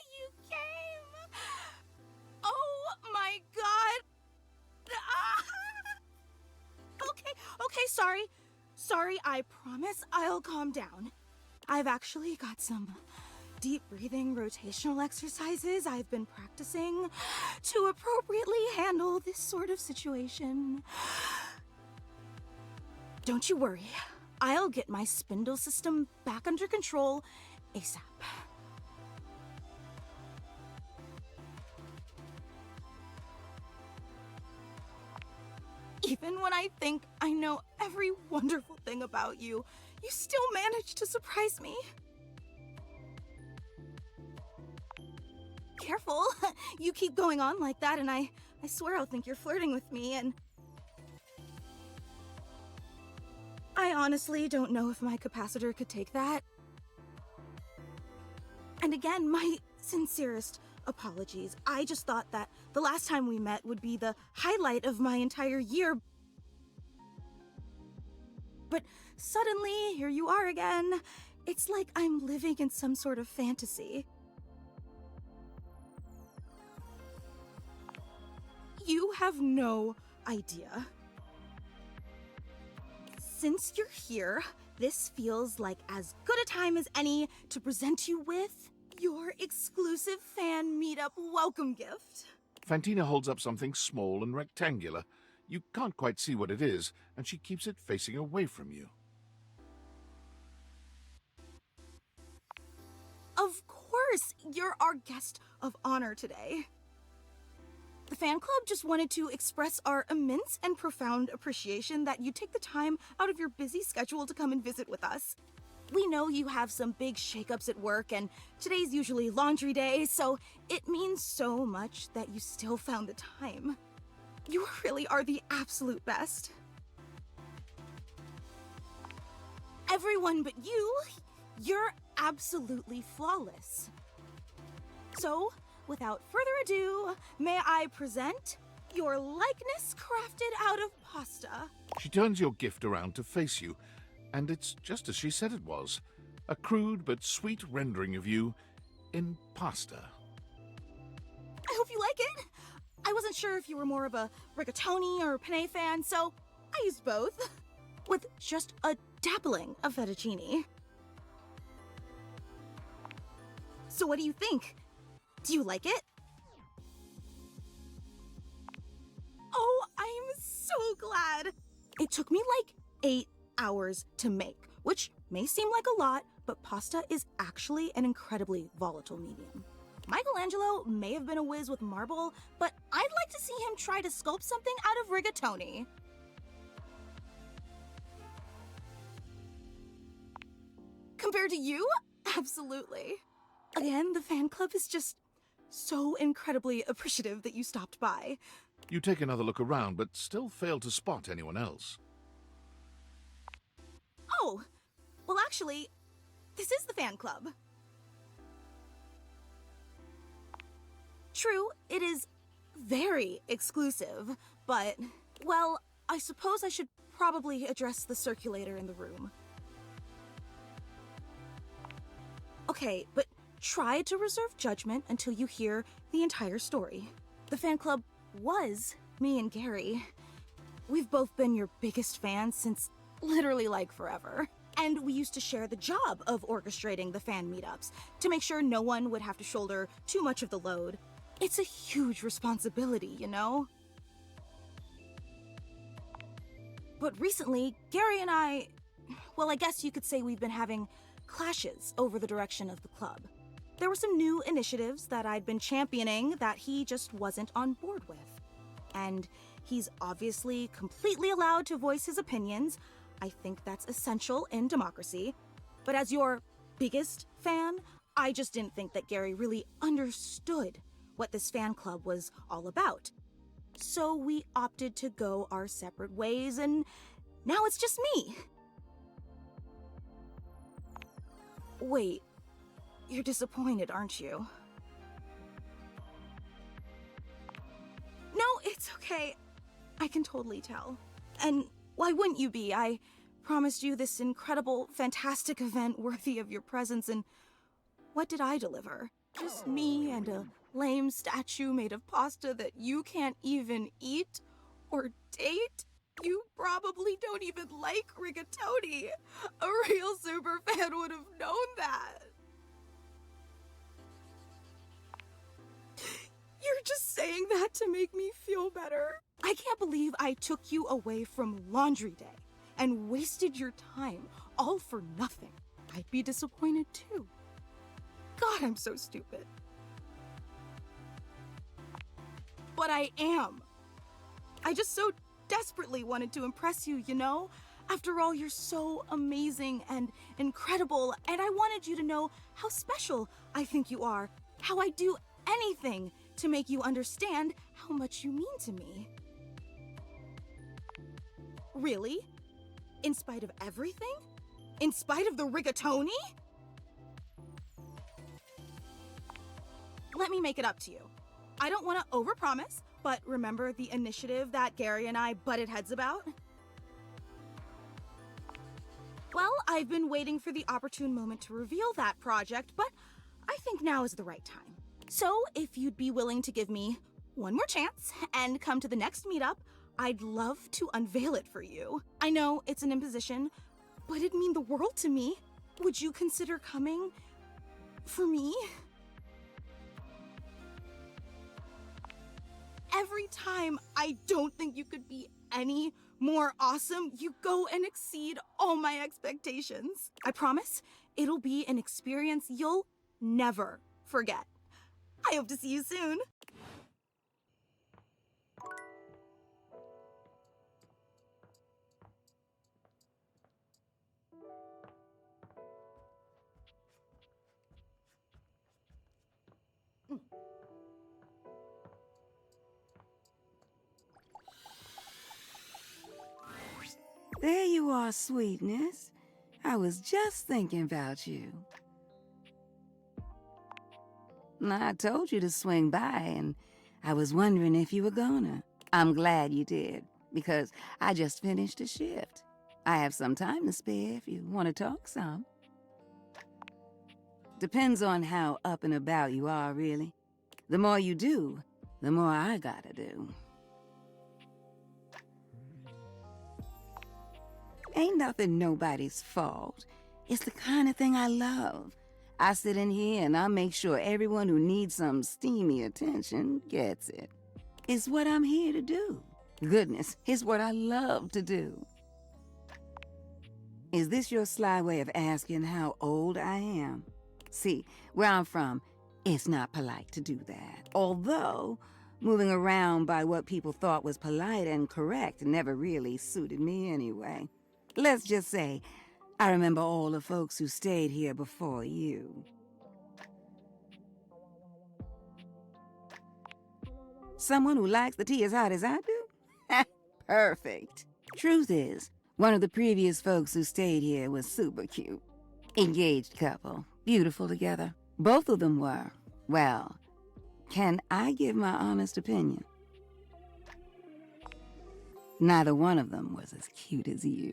[SPEAKER 5] You came! Oh my god! Okay, sorry. Sorry, I promise I'll calm down. I've actually got some deep breathing rotational exercises I've been practicing to appropriately handle this sort of situation. Don't you worry. I'll get my spindle system back under control ASAP. Even when I think I know every wonderful thing about you, you still manage to surprise me. Careful. You keep going on like that and I swear I'll think you're flirting with me and... I honestly don't know if my capacitor could take that. And again, my sincerest apologies. I just thought that the last time we met would be the highlight of my entire year. But suddenly, here you are again, It's like I'm living in some sort of fantasy. You have no idea. Since you're here, this feels like as good a time as any to present you with your exclusive fan meetup welcome gift.
[SPEAKER 1] Fantina holds up something small and rectangular. You can't quite see what it is, and she keeps it facing away from you.
[SPEAKER 5] Of course, you're our guest of honor today. The fan club just wanted to express our immense and profound appreciation that you take the time out of your busy schedule to come and visit with us. We know you have some big shakeups at work, and today's usually laundry day, so it means so much that you still found the time. You really are the absolute best. Everyone but you're absolutely flawless. So, without further ado, may I present your likeness crafted out of pasta.
[SPEAKER 1] She turns your gift around to face you, and it's just as she said it was. A crude but sweet rendering of you in pasta.
[SPEAKER 5] I hope you like it. I wasn't sure if you were more of a rigatoni or penne fan, so I used both. With just a dabbling of fettuccine. So what do you think? Do you like it? Oh, I'm so glad. It took me like 8 hours to make, which may seem like a lot, but pasta is actually an incredibly volatile medium. Michelangelo may have been a whiz with marble, but I'd like to see him try to sculpt something out of rigatoni. Compared to you? Absolutely. Again, the fan club is just so incredibly appreciative that you stopped by.
[SPEAKER 1] You take another look around, but still fail to spot anyone else.
[SPEAKER 5] Oh, well actually, this is the fan club. True, it is very exclusive, but, well, I suppose I should probably address the circulator in the room. Okay, but try to reserve judgment until you hear the entire story. The fan club was me and Gary. We've both been your biggest fans since literally like forever. And we used to share the job of orchestrating the fan meetups to make sure no one would have to shoulder too much of the load. It's a huge responsibility, you know? But recently, Gary and I, well, I guess you could say we've been having clashes over the direction of the club. There were some new initiatives that I'd been championing that he just wasn't on board with. And he's obviously completely allowed to voice his opinions. I think that's essential in democracy. But as your biggest fan, I just didn't think that Gary really understood what this fan club was all about. So we opted to go our separate ways, and now it's just me. Wait, you're disappointed, aren't you? No, it's okay. I can totally tell. And why wouldn't you be? I promised you this incredible, fantastic event worthy of your presence, and what did I deliver? Just me and a lame statue made of pasta that you can't even eat or date? You probably don't even like rigatoni. A real super fan would have known that. You're just saying that to make me feel better. I can't believe I took you away from laundry day and wasted your time all for nothing. I'd be disappointed too. God, I'm so stupid. But I am. I just so desperately wanted to impress you, you know? After all, you're so amazing and incredible, and I wanted you to know how special I think you are, how I do anything to make you understand how much you mean to me. Really? In spite of everything? In spite of the rigatoni? Let me make it up to you. I don't want to overpromise, but remember the initiative that Gary and I butted heads about? Well, I've been waiting for the opportune moment to reveal that project, but I think now is the right time. So, if you'd be willing to give me one more chance and come to the next meetup, I'd love to unveil it for you. I know it's an imposition, but it'd mean the world to me. Would you consider coming for me? Every time I don't think you could be any more awesome, you go and exceed all my expectations. I promise it'll be an experience you'll never forget. I hope to see you soon.
[SPEAKER 17] There you are, sweetness. I was just thinking about you. I told you to swing by, and I was wondering if you were gonna. I'm glad you did, because I just finished a shift. I have some time to spare if you want to talk some. Depends on how up and about you are, really. The more you do, the more I gotta do. Ain't nothing nobody's fault. It's the kind of thing I love. I sit in here and I make sure everyone who needs some steamy attention gets it. It's what I'm here to do. Goodness, it's what I love to do. Is this your sly way of asking how old I am? See, where I'm from, it's not polite to do that. Although, moving around by what people thought was polite and correct never really suited me anyway. Let's just say, I remember all the folks who stayed here before you. Someone who likes the tea as hot as I do? Perfect. Truth is, one of the previous folks who stayed here was super cute. Engaged couple, beautiful together. Both of them were. Well, can I give my honest opinion? Neither one of them was as cute as you.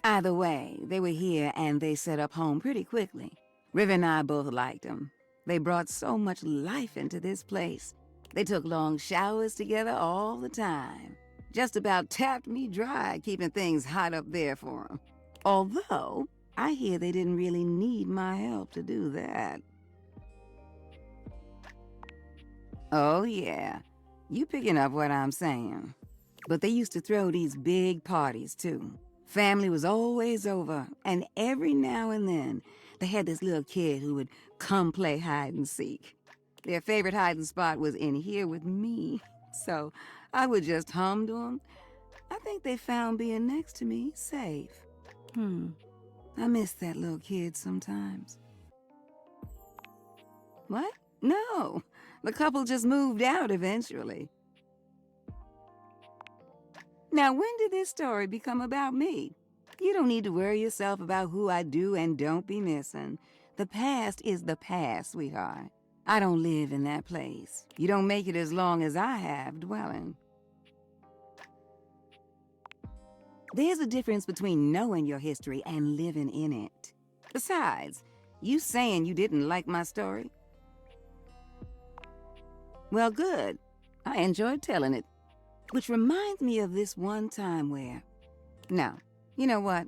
[SPEAKER 17] Either way, they were here and they set up home pretty quickly. River and I both liked them. They brought so much life into this place. They took long showers together all the time. Just about tapped me dry keeping things hot up there for them. Although, I hear they didn't really need my help to do that. Oh yeah, you picking up what I'm saying. But they used to throw these big parties too. Family was always over, and every now and then, they had this little kid who would come play hide and seek. Their favorite hiding spot was in here with me, so I would just hum to them. I think they found being next to me safe. I miss that little kid sometimes. What? No, the couple just moved out eventually. Now, when did this story become about me? You don't need to worry yourself about who I do and don't be missing. The past is the past, sweetheart. I don't live in that place. You don't make it as long as I have dwelling. There's a difference between knowing your history and living in it. Besides, you saying you didn't like my story? Well, good. I enjoyed telling it. Which reminds me of this one time where... No, you know what?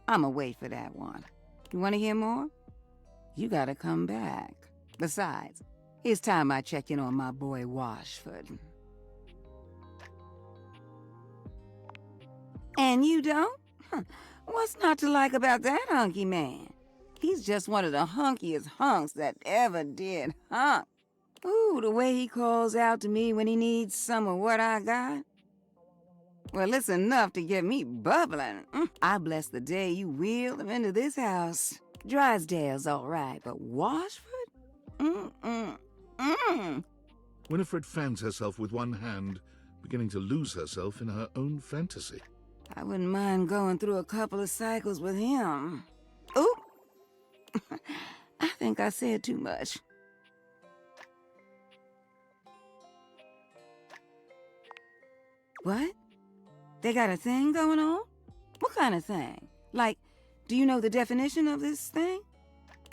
[SPEAKER 17] I'ma wait for that one. You want to hear more? You gotta come back. Besides, it's time I check in on my boy Washford. And you don't? What's not to like about that hunky man? He's just one of the hunkiest hunks that ever did hunk. Ooh, the way he calls out to me when he needs some of what I got. Well, it's enough to get me bubbling. I bless the day you wheeled him into this house. Drysdale's all right, but Washford?
[SPEAKER 1] Winifred fans herself with one hand, beginning to lose herself in her own fantasy.
[SPEAKER 17] I wouldn't mind going through a couple of cycles with him. Ooh! I think I said too much. What? They got a thing going on? What kind of thing? Like, Do you know the definition of this thing?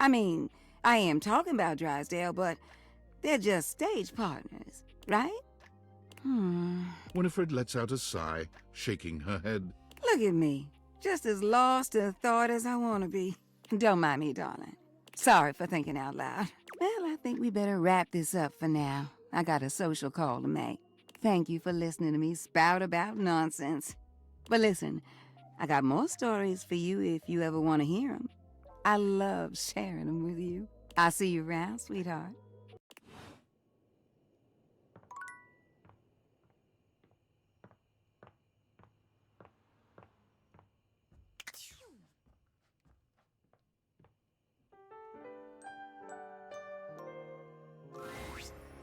[SPEAKER 17] I mean, I am talking about Drysdale, but they're just stage partners, right?
[SPEAKER 1] Winifred lets out a sigh, shaking her head.
[SPEAKER 17] Look at me, just as lost in thought as I want to be. Don't mind me, darling. Sorry for thinking out loud. Well, I think we better wrap this up for now. I got a social call to make. Thank you for listening to me spout about nonsense. But listen, I got more stories for you if you ever want to hear them. I love sharing them with you. I'll see you around, sweetheart.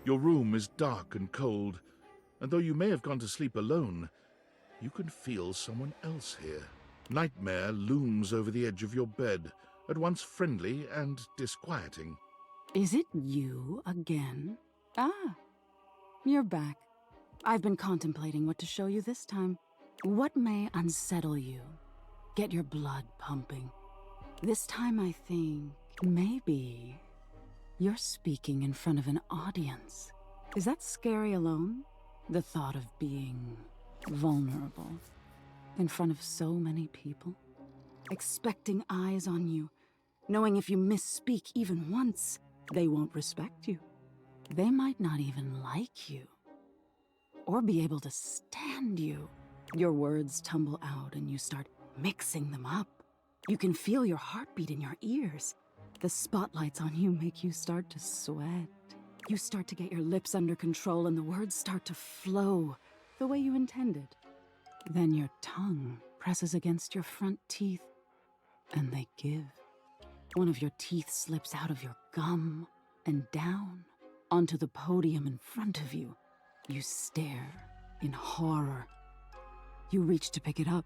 [SPEAKER 1] Your room is dark and cold, and though you may have gone to sleep alone, you can feel someone else here. Nightmare looms over the edge of your bed, at once friendly and disquieting.
[SPEAKER 18] Is it you again? Ah, you're back. I've been contemplating what to show you this time. What may unsettle you? Get your blood pumping. This time I think maybe you're speaking in front of an audience. Is that scary alone? The thought of being vulnerable in front of so many people, expecting eyes on you, knowing if you misspeak even once, they won't respect you. They might not even like you, or be able to stand you. Your words tumble out and you start mixing them up. You can feel your heartbeat in your ears. The spotlights on you make you start to sweat. You start to get your lips under control and the words start to flow the way you intended. Then your tongue presses against your front teeth and they give. One of your teeth slips out of your gum and down onto the podium in front of you. You stare in horror. You reach to pick it up,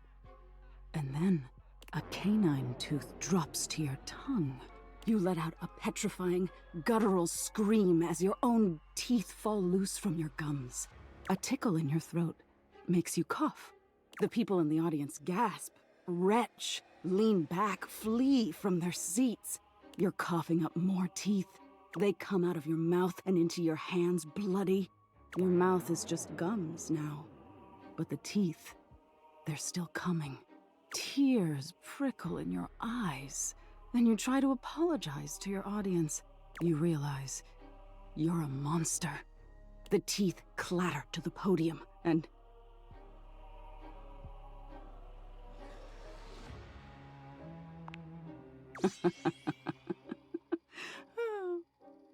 [SPEAKER 18] and then a canine tooth drops to your tongue. You let out a petrifying, guttural scream as your own teeth fall loose from your gums. A tickle in your throat makes you cough. The people in the audience gasp, retch, lean back, flee from their seats. You're coughing up more teeth. They come out of your mouth and into your hands bloody. Your mouth is just gums now. But the teeth, they're still coming. Tears prickle in your eyes. Then you try to apologize to your audience. You realize you're a monster. The teeth clatter to the podium and...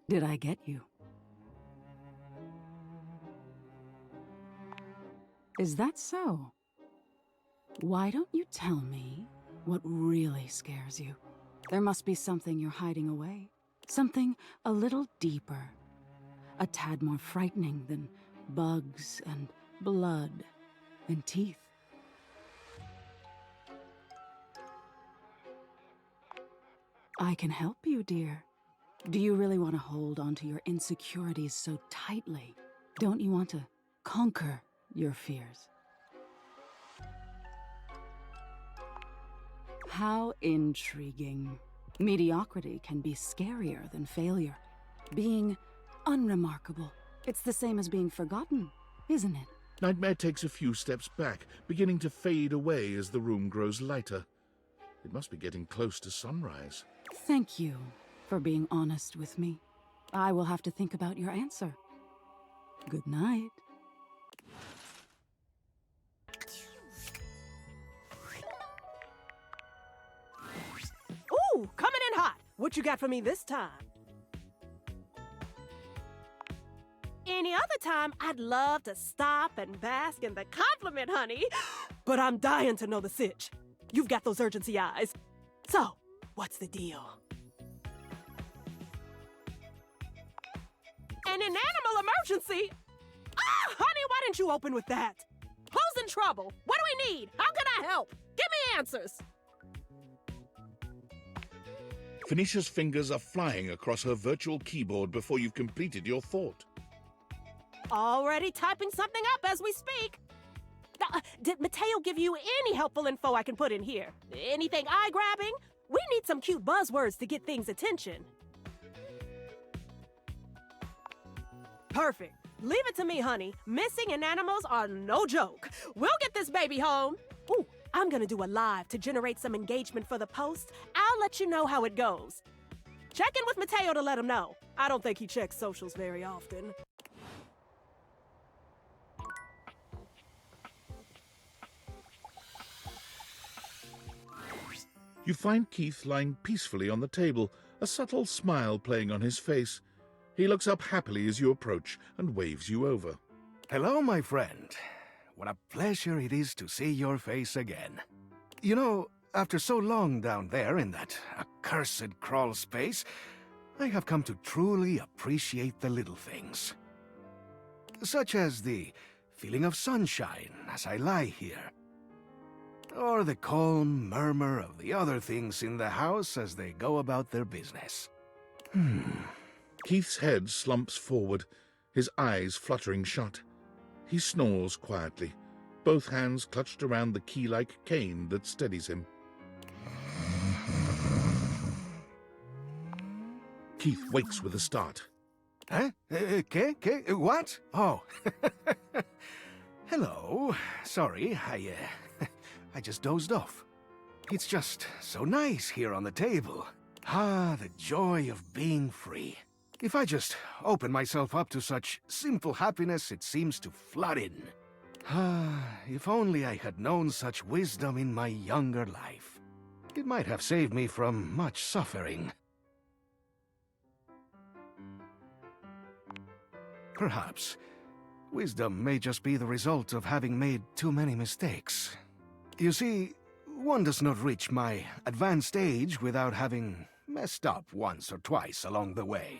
[SPEAKER 18] Did I get you? Is that so? Why don't you tell me what really scares you? There must be something you're hiding away. Something a little deeper. A tad more frightening than bugs and blood and teeth. I can help you, dear. Do you really want to hold on to your insecurities so tightly? Don't you want to conquer your fears? How intriguing. Mediocrity can be scarier than failure. Being unremarkable. It's the same as being forgotten, isn't it?
[SPEAKER 1] Nightmare takes a few steps back, beginning to fade away as the room grows lighter. It must be getting close to sunrise.
[SPEAKER 18] Thank you for being honest with me. I will have to think about your answer. Good night.
[SPEAKER 12] Ooh, coming in hot. What you got for me this time? Any other time, I'd love to stop and bask in the compliment, honey. But I'm dying to know the sitch. You've got those urgency eyes. So, what's the deal? An animal emergency? Ah, honey, why didn't you open with that? Who's in trouble? What do we need? How can I help? Give me answers.
[SPEAKER 1] Phoenicia's fingers are flying across her virtual keyboard before you've completed your thought.
[SPEAKER 12] Already typing something up as we speak. Did Mateo give you any helpful info I can put in here? Anything eye-grabbing? We need some cute buzzwords to get things' attention. Perfect. Leave it to me, honey. Missing in animals are no joke. We'll get this baby home. Ooh, I'm gonna do a live to generate some engagement for the post. I'll let you know how it goes. Check in with Mateo to let him know. I don't think he checks socials very often.
[SPEAKER 1] You find Keith lying peacefully on the table, a subtle smile playing on his face. He looks up happily as you approach and waves you over.
[SPEAKER 19] Hello, my friend. What a pleasure it is to see your face again. You know, after so long down there in that accursed crawl space, I have come to truly appreciate the little things. Such as the feeling of sunshine as I lie here. Or the calm murmur of the other things in the house as they go about their business.
[SPEAKER 1] Keith's head slumps forward, his eyes fluttering shut. He snores quietly, both hands clutched around the key-like cane that steadies him. Keith wakes with a start.
[SPEAKER 19] Huh? What? Oh. Hello. Sorry, I just dozed off. It's just so nice here on the table. Ah, the joy of being free. If I just open myself up to such simple happiness, it seems to flood in. Ah, if only I had known such wisdom in my younger life. It might have saved me from much suffering. Perhaps. Wisdom may just be the result of having made too many mistakes. You see, one does not reach my advanced age without having messed up once or twice along the way.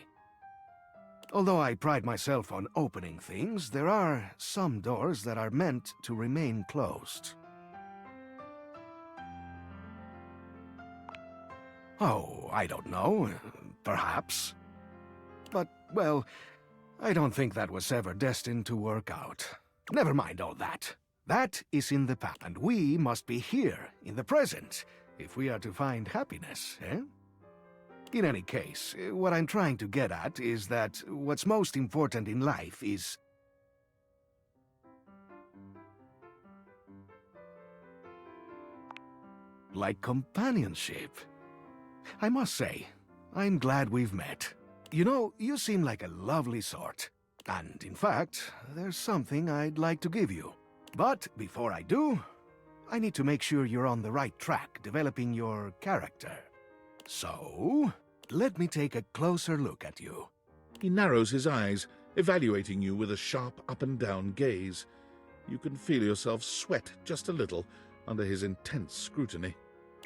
[SPEAKER 19] Although I pride myself on opening things, there are some doors that are meant to remain closed. Oh, I don't know. Perhaps. But, well, I don't think that was ever destined to work out. Never mind all that. That is in the past, and we must be here, in the present, if we are to find happiness, eh? In any case, what I'm trying to get at is that what's most important in life is... like companionship. I must say, I'm glad we've met. You know, you seem like a lovely sort. And, in fact, there's something I'd like to give you. But before I do, I need to make sure you're on the right track developing your character. So, let me take a closer look at you.
[SPEAKER 1] He narrows his eyes, evaluating you with a sharp up-and-down gaze. You can feel yourself sweat just a little under his intense scrutiny.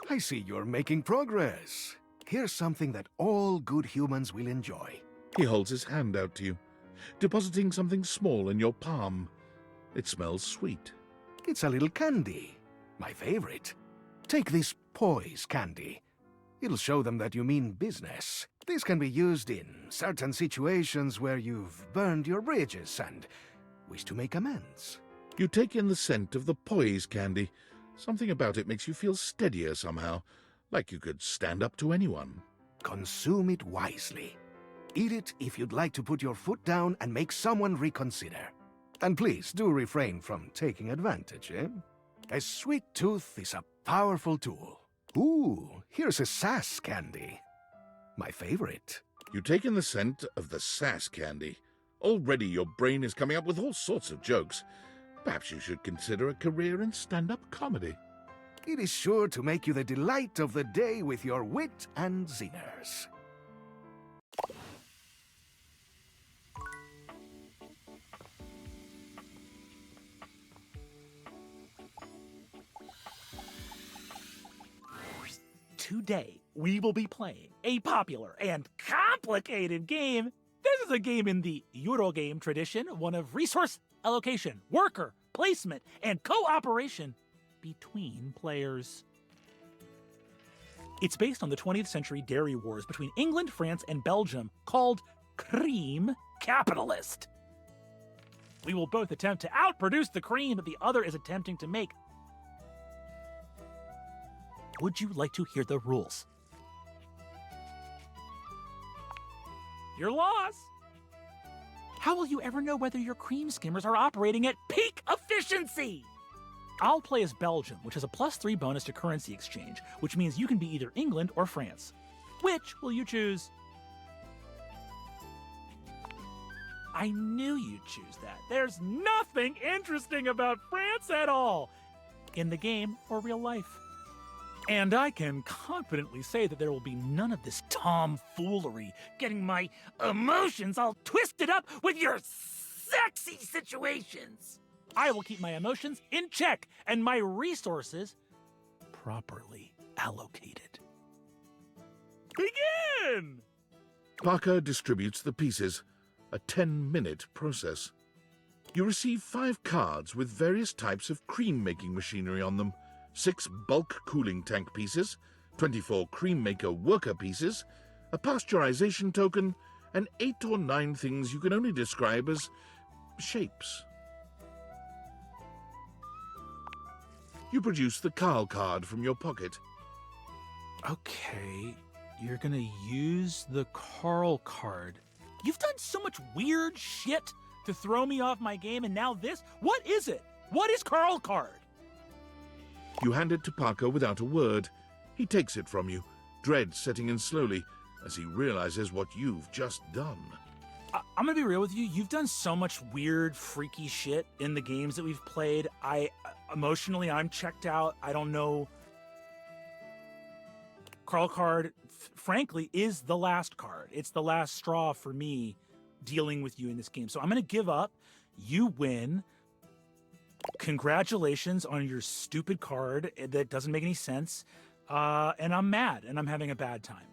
[SPEAKER 19] I see you're making progress. Here's something that all good humans will enjoy.
[SPEAKER 1] He holds his hand out to you, depositing something small in your palm. It smells sweet.
[SPEAKER 19] It's a little candy. My favorite. Take this poise candy. It'll show them that you mean business. This can be used in certain situations where you've burned your bridges and wish to make amends.
[SPEAKER 1] You take in the scent of the poise candy. Something about it makes you feel steadier somehow, like you could stand up to anyone.
[SPEAKER 19] Consume it wisely. Eat it if you'd like to put your foot down and make someone reconsider. And please do refrain from taking advantage, eh? A sweet tooth is a powerful tool. Ooh, here's a sass candy. My favorite.
[SPEAKER 1] You take in the scent of the sass candy. Already your brain is coming up with all sorts of jokes. Perhaps you should consider a career in stand-up comedy.
[SPEAKER 19] It is sure to make you the delight of the day with your wit and zingers.
[SPEAKER 20] Today, we will be playing a popular and complicated game. This is a game in the Eurogame tradition, one of resource allocation, worker placement, and cooperation between players. It's based on the 20th century dairy wars between England, France, and Belgium, called Crime Capitalist. We will both attempt to outproduce the cream that the other is attempting to make. Would you like to hear the rules? Your loss. How will you ever know whether your cream skimmers are operating at peak efficiency? I'll play as Belgium, which has a +3 bonus to currency exchange, which means you can be either England or France. Which will you choose? I knew you'd choose that. There's nothing interesting about France at all, in the game or real life. And I can confidently say that there will be none of this tomfoolery, getting my emotions all twisted up with your sexy situations. I will keep my emotions in check and my resources properly allocated. Begin!
[SPEAKER 1] Parker distributes the pieces, a 10-minute process. You receive 5 cards with various types of cream-making machinery on them, 6 bulk cooling tank pieces, 24 cream maker worker pieces, a pasteurization token, and 8 or 9 things you can only describe as shapes. You produce the Carl card from your pocket.
[SPEAKER 20] Okay, you're gonna use the Carl card. You've done so much weird shit to throw me off my game, and now this? What is it? What is Carl card?
[SPEAKER 1] You hand it to Parker without a word. He takes it from you, dread setting in slowly as he realizes what you've just done.
[SPEAKER 20] I'm gonna be real with you. You've done so much weird, freaky shit in the games that we've played. Emotionally, I'm checked out. I don't know. Carl card, frankly, is the last card. It's the last straw for me dealing with you in this game. So I'm gonna give up. You win. Congratulations on your stupid card that doesn't make any sense. And I'm mad, and I'm having a bad time.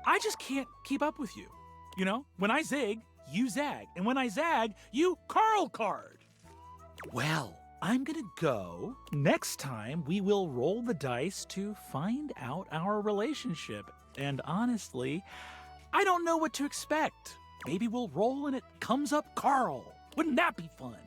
[SPEAKER 20] I just can't keep up with you. You know, when I zig, you zag. And when I zag, you Carl card. Well, I'm gonna go. Next time, we will roll the dice to find out our relationship. And honestly, I don't know what to expect. Maybe we'll roll and it comes up Carl. Wouldn't that be fun?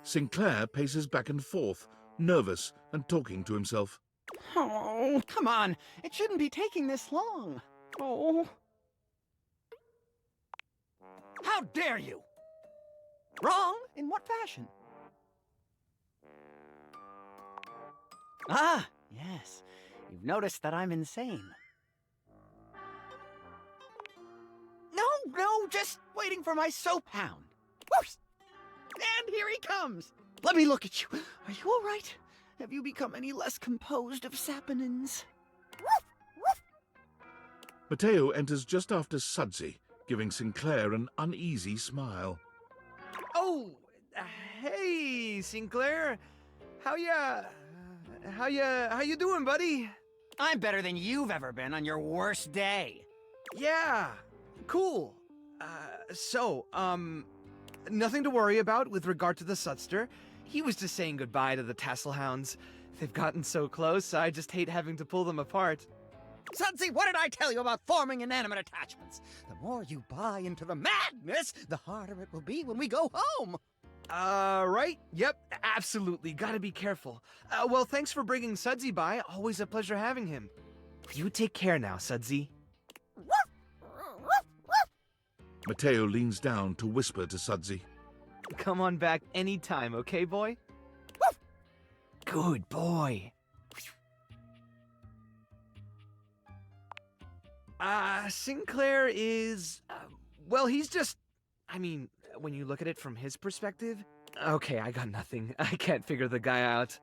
[SPEAKER 1] Sinclair paces back and forth, nervous and talking to himself.
[SPEAKER 21] Oh, come on. It shouldn't be taking this long. Oh. How dare you? Wrong? In what fashion? Ah, yes. You've noticed that I'm insane. No, just waiting for my soap hound. Whoops! And here he comes. Let me look at you. Are you all right? Have you become any less composed of saponins?
[SPEAKER 1] Mateo enters just after Sudsy, giving Sinclair an uneasy smile.
[SPEAKER 22] Oh, hey, Sinclair. How you doing, buddy?
[SPEAKER 21] I'm better than you've ever been on your worst day.
[SPEAKER 22] Yeah, cool. Nothing to worry about with regard to the Sudster. He was just saying goodbye to the Tasselhounds. They've gotten so close, I just hate having to pull them apart.
[SPEAKER 21] Sudsy, what did I tell you about forming inanimate attachments? The more you buy into the madness, the harder it will be when we go home.
[SPEAKER 22] Right? Yep, absolutely. Gotta be careful. Well, thanks for bringing Sudsy by. Always a pleasure having him. You take care now, Sudsy.
[SPEAKER 1] Mateo leans down to whisper to Sudsy.
[SPEAKER 22] Come on back anytime, okay, boy? Good boy. Sinclair is... well, he's just... I mean, when you look at it from his perspective... Okay, I got nothing. I can't figure the guy out.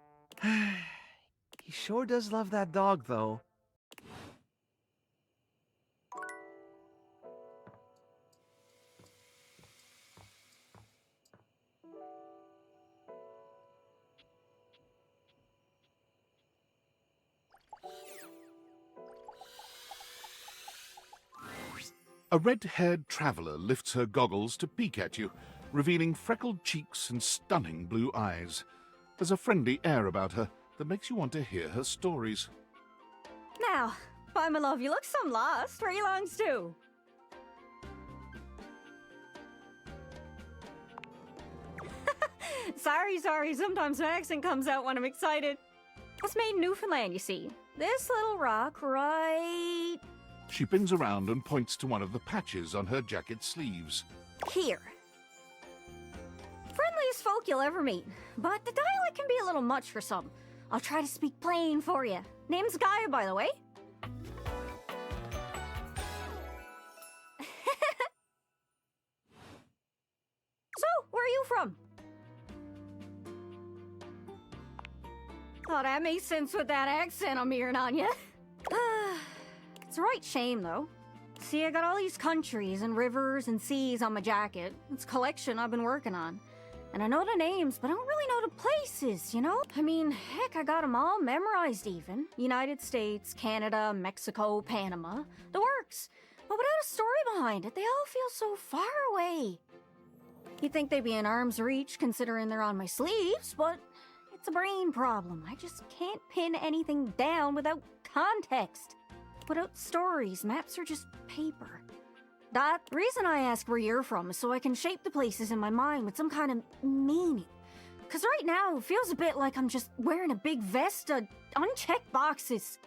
[SPEAKER 22] He sure does love that dog, though.
[SPEAKER 1] A red-haired traveler lifts her goggles to peek at you, revealing freckled cheeks and stunning blue eyes. There's a friendly air about her that makes you want to hear her stories.
[SPEAKER 9] Now, why, my love, you look some lost. Where you longs to? Sorry. Sometimes my accent comes out when I'm excited. It's made in Newfoundland, you see. This little rock right
[SPEAKER 1] She pins around and points to one of the patches on her jacket sleeves.
[SPEAKER 9] here. Friendliest folk you'll ever meet, but the dialect can be a little much for some. I'll try to speak plain for you. Name's Gaia, by the way. So, where are you from? Oh, that makes sense with that accent I'm hearing on you. It's a right shame, though. See, I got all these countries and rivers and seas on my jacket. It's a collection I've been working on. And I know the names, but I don't really know the places, you know? I mean, heck, I got them all memorized even. United States, Canada, Mexico, Panama. The works. But without a story behind it, they all feel so far away. You'd think they'd be in arm's reach considering they're on my sleeves, but it's a brain problem. I just can't pin anything down without context. Without stories, maps are just paper. The reason I ask where you're from is so I can shape the places in my mind with some kind of meaning. Because right now, it feels a bit like I'm just wearing a big vest of unchecked boxes.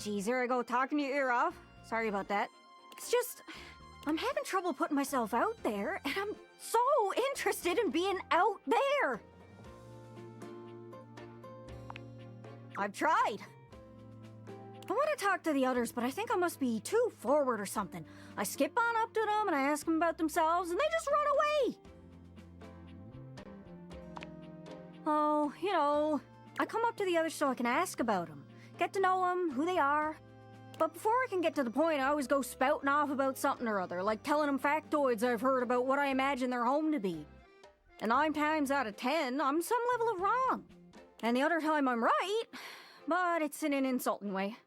[SPEAKER 9] Geez, here I go talking your ear off. Sorry about that. It's just, I'm having trouble putting myself out there, and I'm so interested in being out there. I've tried. I want to talk to the others, but I think I must be too forward or something. I skip on up to them and I ask them about themselves, and they just run away. Oh, you know, I come up to the others so I can ask about them, get to know them, who they are. But before I can get to the point, I always go spouting off about something or other, like telling them factoids I've heard about what I imagine their home to be. And 9 times out of 10, I'm some level of wrong. And the other time I'm right, but it's in an insulting way.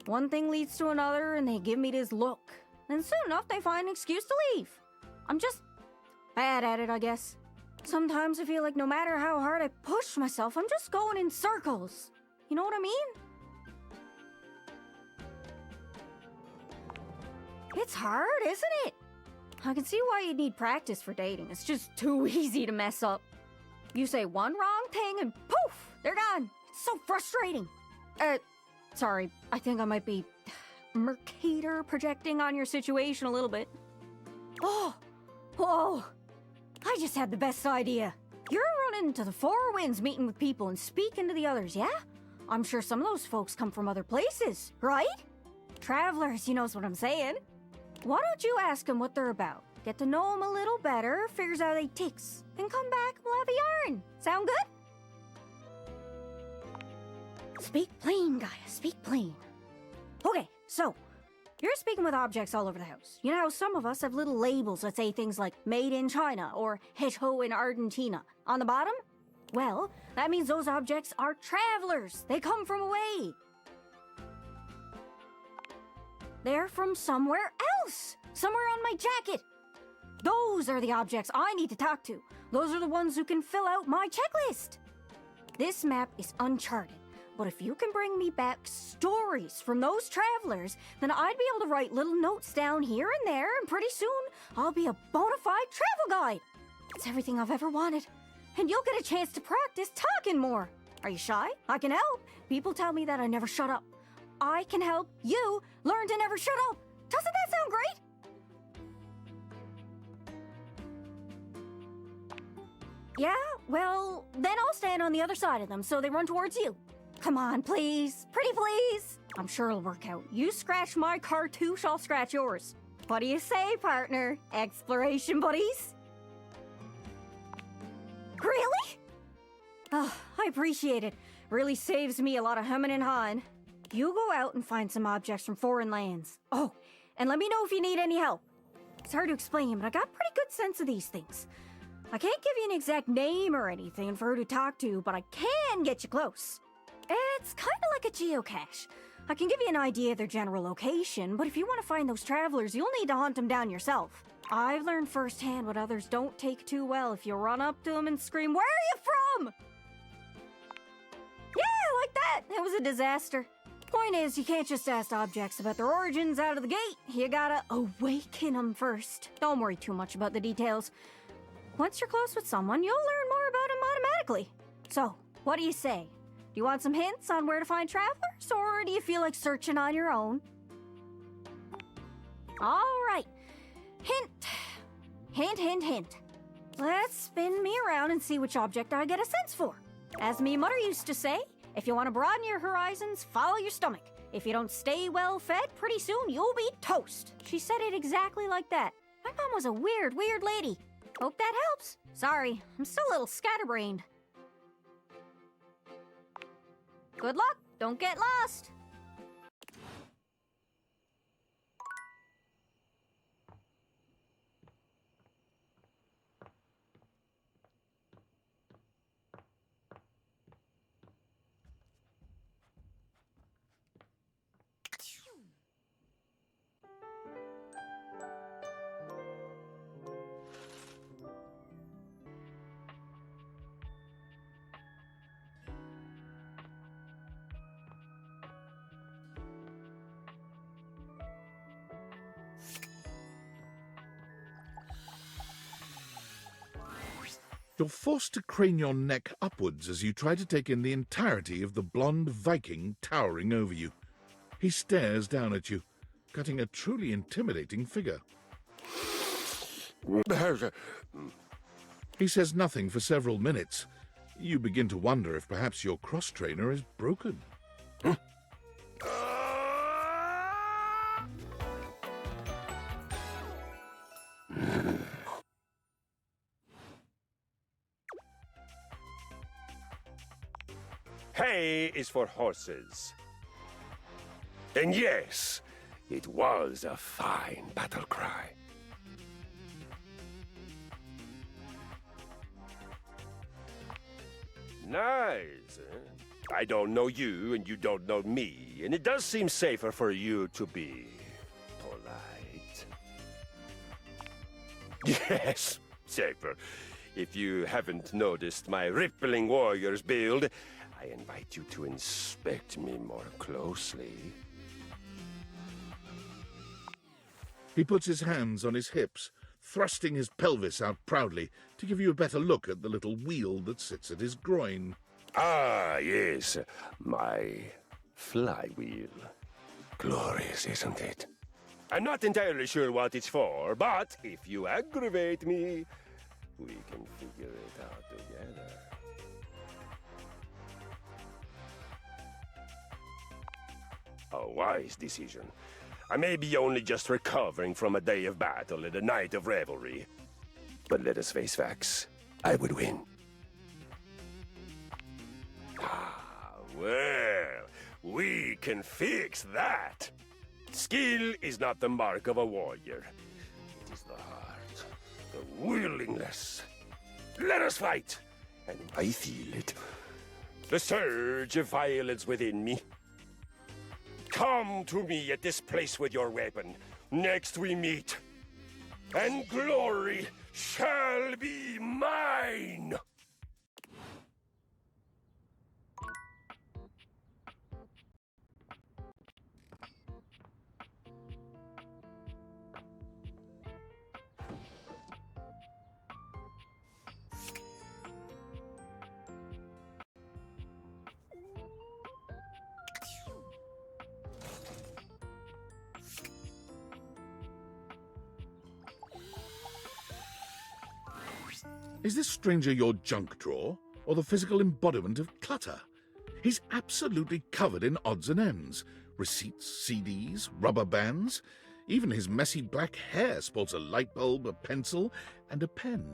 [SPEAKER 9] One thing leads to another, and they give me this look. And soon enough, they find an excuse to leave. I'm just bad at it, I guess. Sometimes I feel like no matter how hard I push myself, I'm just going in circles. You know what I mean? It's hard, isn't it? I can see why you'd need practice for dating. It's just too easy to mess up. You say one wrong thing and poof, they're gone. It's so frustrating. Sorry, I think I might be Mercator projecting on your situation a little bit. Oh, whoa, I just had the best idea. You're running to the Four Winds meeting with people and speaking to the others, yeah? I'm sure some of those folks come from other places, right? Travelers, you knows what I'm saying. Why don't you ask them what they're about? Get to know them a little better, figures out they ticks, then come back and we'll have a yarn. Sound good? Speak plain, Gaia, speak plain. Okay, so, you're speaking with objects all over the house. You know how some of us have little labels that say things like made in China or Hecho in Argentina on the bottom? Well, that means those objects are travelers. They come from away. They're from somewhere else, somewhere on my jacket. Those are the objects I need to talk to. Those are the ones who can fill out my checklist. This map is uncharted. But if you can bring me back stories from those travelers, then I'd be able to write little notes down here and there, and pretty soon I'll be a bona fide travel guide. It's everything I've ever wanted. And you'll get a chance to practice talking more. Are you shy? I can help. People tell me that I never shut up. I can help you learn to never shut up. Doesn't that sound great? Yeah, well, then I'll stand on the other side of them so they run towards you. Come on, please. Pretty please. I'm sure it'll work out. You scratch my cartouche, I'll scratch yours. What do you say, partner? Exploration buddies? Really? Oh, I appreciate it. Really saves me a lot of humming and hawing. You go out and find some objects from foreign lands. Oh, and let me know if you need any help. It's hard to explain, but I got a pretty good sense of these things. I can't give you an exact name or anything for who to talk to, but I can get you close.
[SPEAKER 2] It's kind of like a geocache. I can give you an idea of their general location, but if you want to find those travelers, you'll need to hunt them down yourself. I've learned firsthand what others don't take too well if you run up to them and scream, "Where are you from?" Yeah, like that. It was a disaster. Point is, you can't just ask objects about their origins out of the gate. You gotta awaken them first. Don't worry too much about the details. Once you're close with someone, you'll learn more about them automatically. So, what do you say? Do you want some hints on where to find travelers, or do you feel like searching on your own? All right. Hint. Hint, hint, hint. Let's spin me around and see which object I get a sense for. As me mother used to say, if you want to broaden your horizons, follow your stomach. If you don't stay well fed, pretty soon you'll be toast. She said it exactly like that. My mom was a weird, weird lady. Hope that helps. Sorry, I'm still a little scatterbrained. Good luck. Don't get lost.
[SPEAKER 1] You're forced to crane your neck upwards as you try to take in the entirety of the blonde Viking towering over you. He stares down at you, cutting a truly intimidating figure. He says nothing for several minutes. You begin to wonder if perhaps your cross-trainer is broken.
[SPEAKER 4] Hay is for horses. And yes, it was a fine battle cry. Nice. I don't know you, and you don't know me, and it does seem safer for you to be polite. Yes, safer. If you haven't noticed my rippling warrior's build, I invite you to inspect me more closely.
[SPEAKER 1] He puts his hands on his hips, thrusting his pelvis out proudly to give you a better look at the little wheel that sits at his groin.
[SPEAKER 4] Ah, yes, my flywheel. Glorious, isn't it? I'm not entirely sure what it's for, but if you aggravate me, we can figure it out together. A wise decision. I may be only just recovering from a day of battle and a night of revelry. But let us face facts. I would win. Ah, well, we can fix that. Skill is not the mark of a warrior. It is the heart, the willingness. Let us fight, and I feel it. The surge of violence within me. Come to me at this place with your weapon. Next we meet, and glory shall be mine!
[SPEAKER 1] Is this stranger your junk drawer, or the physical embodiment of clutter? He's absolutely covered in odds and ends. Receipts, CDs, rubber bands. Even his messy black hair sports a light bulb, a pencil, and a pen.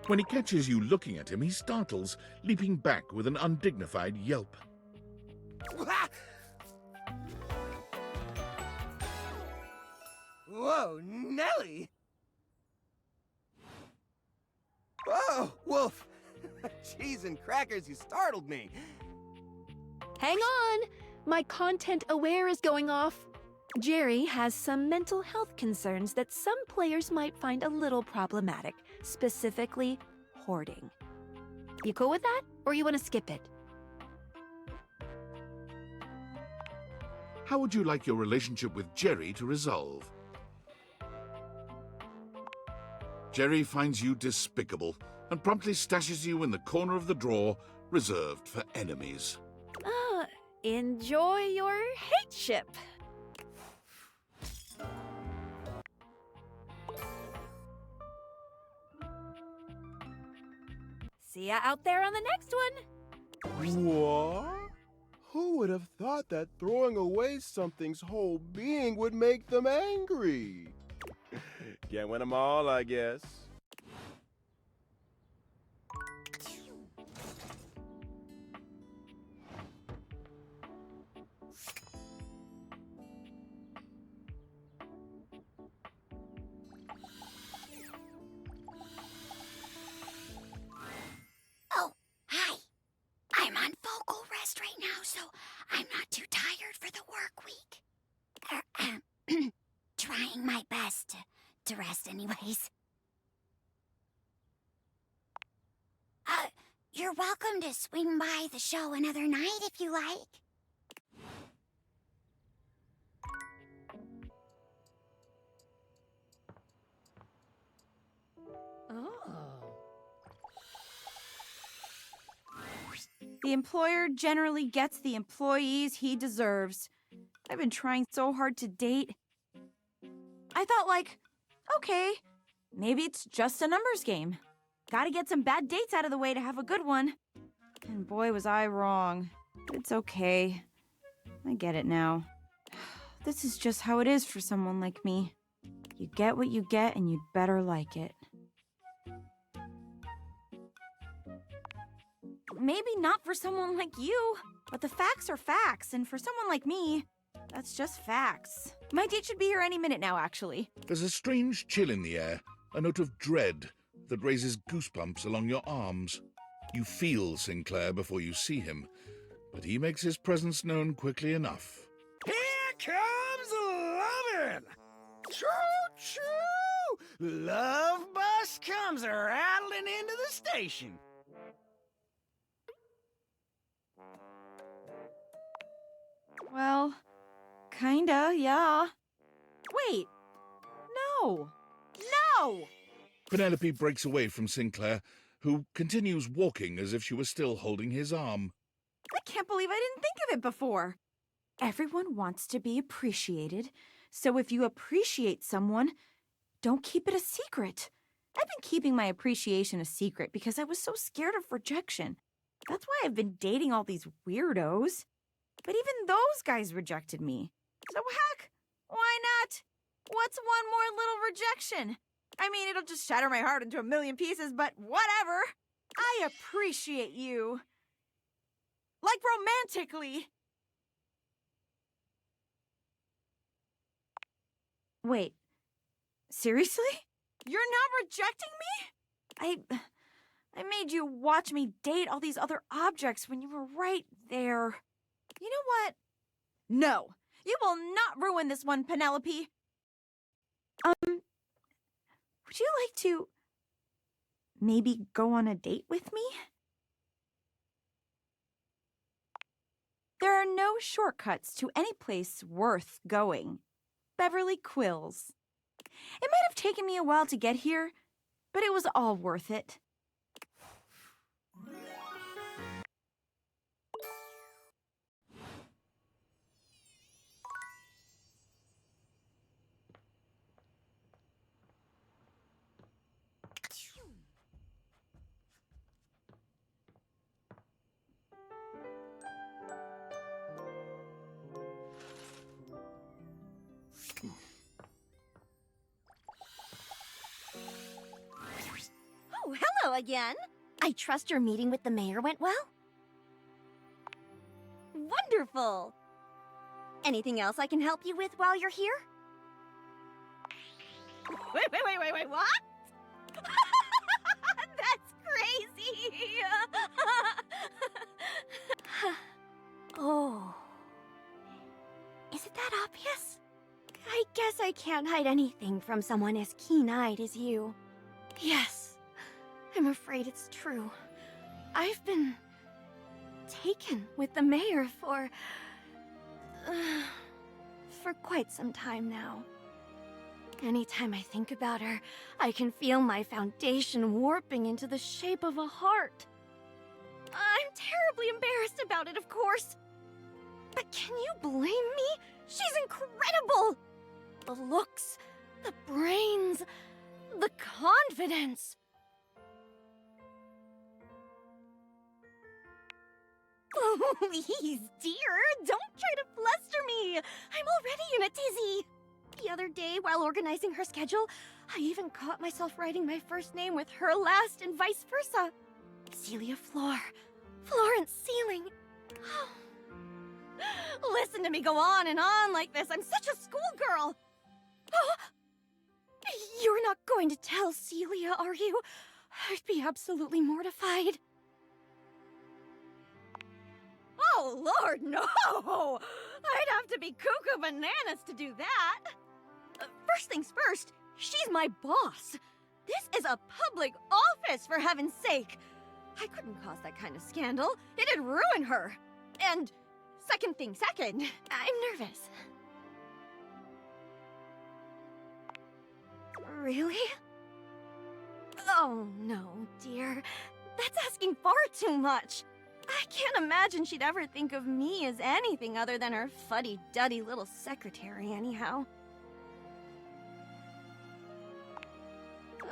[SPEAKER 1] When he catches you looking at him, he startles, leaping back with an undignified yelp.
[SPEAKER 22] Whoa, Nelly! Whoa, Wolf! Cheese and crackers, you startled me.
[SPEAKER 3] Hang on! My content aware is going off. Jerry has some mental health concerns that some players might find a little problematic, specifically hoarding. You cool with that, or you want to skip it?
[SPEAKER 1] How would you like your relationship with Jerry to resolve? Jerry finds you despicable and promptly stashes you in the corner of the drawer reserved for enemies.
[SPEAKER 3] Enjoy your hate ship. See ya out there on the next one.
[SPEAKER 11] What? Who would have thought that throwing away something's whole being would make them angry? Can't win them all, I guess.
[SPEAKER 7] Oh, hi. I'm on vocal rest right now, so I'm not too tired for the work week. Trying my best to rest anyways. You're welcome to swing by the show another night if you like.
[SPEAKER 6] The employer generally gets the employees he deserves. I've been trying so hard to date. I thought, like, okay, maybe it's just a numbers game. Gotta get some bad dates out of the way to have a good one. And boy, was I wrong. But it's okay. I get it now. This is just how it is for someone like me. You get what you get, and you'd better like it. Maybe not for someone like you, but the facts are facts, and for someone like me, that's just facts. My date should be here any minute now, actually.
[SPEAKER 1] There's a strange chill in the air, a note of dread that raises goosebumps along your arms. You feel Sinclair before you see him, but he makes his presence known quickly enough.
[SPEAKER 21] Here comes lovin'! Choo-choo! Love bus comes rattling into the station.
[SPEAKER 6] Well, kinda, yeah. Wait. No. No!
[SPEAKER 1] Penelope breaks away from Sinclair, who continues walking as if she was still holding his arm.
[SPEAKER 6] I can't believe I didn't think of it before. Everyone wants to be appreciated, so if you appreciate someone, don't keep it a secret. I've been keeping my appreciation a secret because I was so scared of rejection. That's why I've been dating all these weirdos. But even those guys rejected me. So heck, why not? What's one more little rejection? I mean, it'll just shatter my heart into a million pieces, but whatever. I appreciate you. Like romantically. Wait, seriously? You're not rejecting me? I made you watch me date all these other objects when you were right there. You know what? No, you will not ruin this one, Penelope. Would you like to maybe go on a date with me? There are no shortcuts to any place worth going. Beverly Quills. It might have taken me a while to get here, but it was all worth it.
[SPEAKER 15] Oh, hello again. I trust your meeting with the mayor went well? Wonderful. Anything else I can help you with while you're here? Wait, what? That's crazy! Oh,
[SPEAKER 7] Is it that obvious? I guess I can't hide anything from someone as keen-eyed as you. Yes, I'm afraid it's true. I've been taken with the mayor for quite some time now. Anytime I think about her, I can feel my foundation warping into the shape of a heart. I'm terribly embarrassed about it, of course. But can you blame me? She's incredible! The looks, the brains, the confidence. Please, dear, don't try to fluster me. I'm already in a tizzy. The other day, while organizing her schedule, I even caught myself writing my first name with her last and vice versa. Celia Floor. Florence Ceiling. Listen to me go on and on like this. I'm such a schoolgirl. You're not going to tell Celia, are you? I'd be absolutely mortified. Oh, Lord, no! I'd have to be cuckoo bananas to do that. First things first, she's my boss. This is a public office, for heaven's sake. I couldn't cause that kind of scandal. It'd ruin her. And second thing second, I'm nervous. Really? Oh, no, dear. That's asking far too much. I can't imagine she'd ever think of me as anything other than her fuddy-duddy little secretary, anyhow.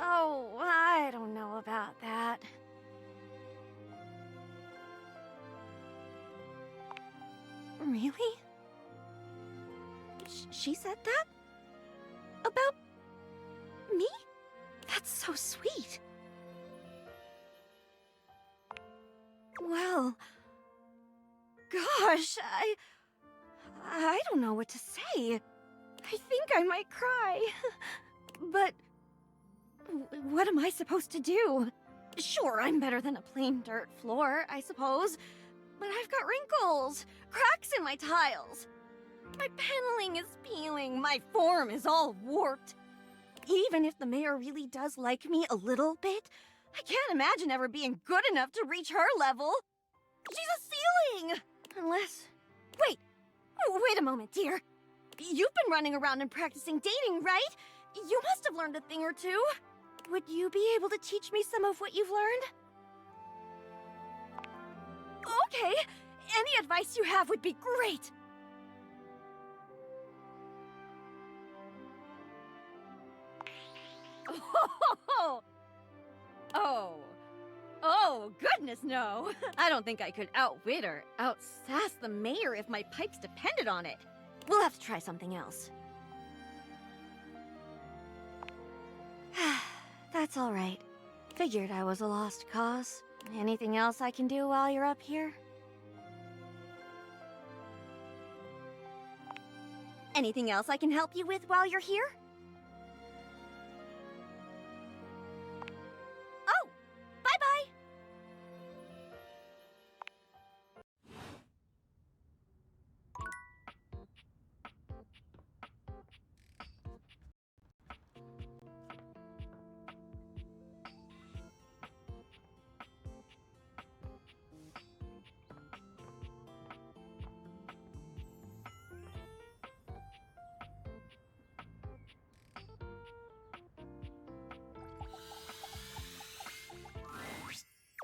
[SPEAKER 7] Oh, I don't know about that. Really? She said that? About me? That's so sweet. Well, gosh, I don't know what to say. I think I might cry. But what am I supposed to do? Sure, I'm better than a plain dirt floor, I suppose. But I've got wrinkles, cracks in my tiles. My paneling is peeling, my form is all warped. Even if the mayor really does like me a little bit, I can't imagine ever being good enough to reach her level. She's a ceiling! Unless... Wait a moment, dear. You've been running around and practicing dating, right? You must have learned a thing or two. Would you be able to teach me some of what you've learned? Okay, any advice you have would be great. Oh, goodness no. I don't think I could outwit or outsass the mayor if my pipes depended on it. We'll have to try something else. That's all right. Figured I was a lost cause. Anything else I can do while you're up here? Anything else I can help you with while you're here? Oh! Bye-bye!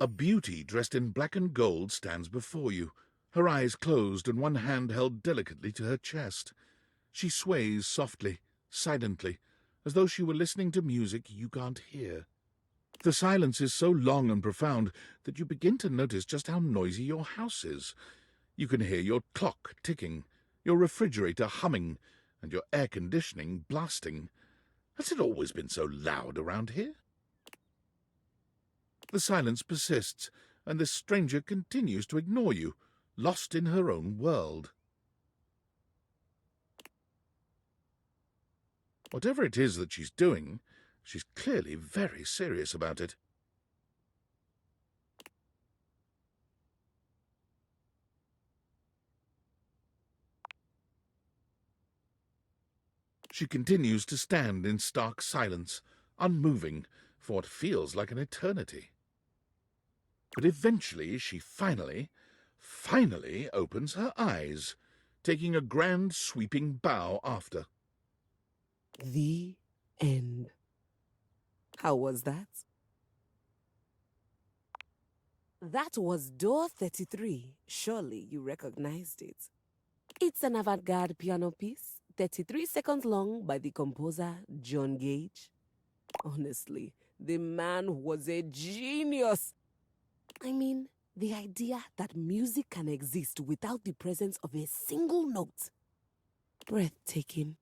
[SPEAKER 1] A beauty dressed in black and gold stands before you, her eyes closed and one hand held delicately to her chest. She sways softly, silently, as though she were listening to music you can't hear. The silence is so long and profound that you begin to notice just how noisy your house is. You can hear your clock ticking, your refrigerator humming, and your air conditioning blasting. Has it always been so loud around here? The silence persists, and this stranger continues to ignore you, lost in her own world. Whatever it is that she's doing, she's clearly very serious about it. She continues to stand in stark silence, unmoving for what feels like an eternity. But eventually she finally opens her eyes, taking a grand sweeping bow after.
[SPEAKER 8] The end. How was that? That was door 33. Surely you recognized it. It's an avant-garde piano piece, 33 seconds long, by the composer John Gage. Honestly, the man was a genius. I mean, the idea that music can exist without the presence of a single note. Breathtaking.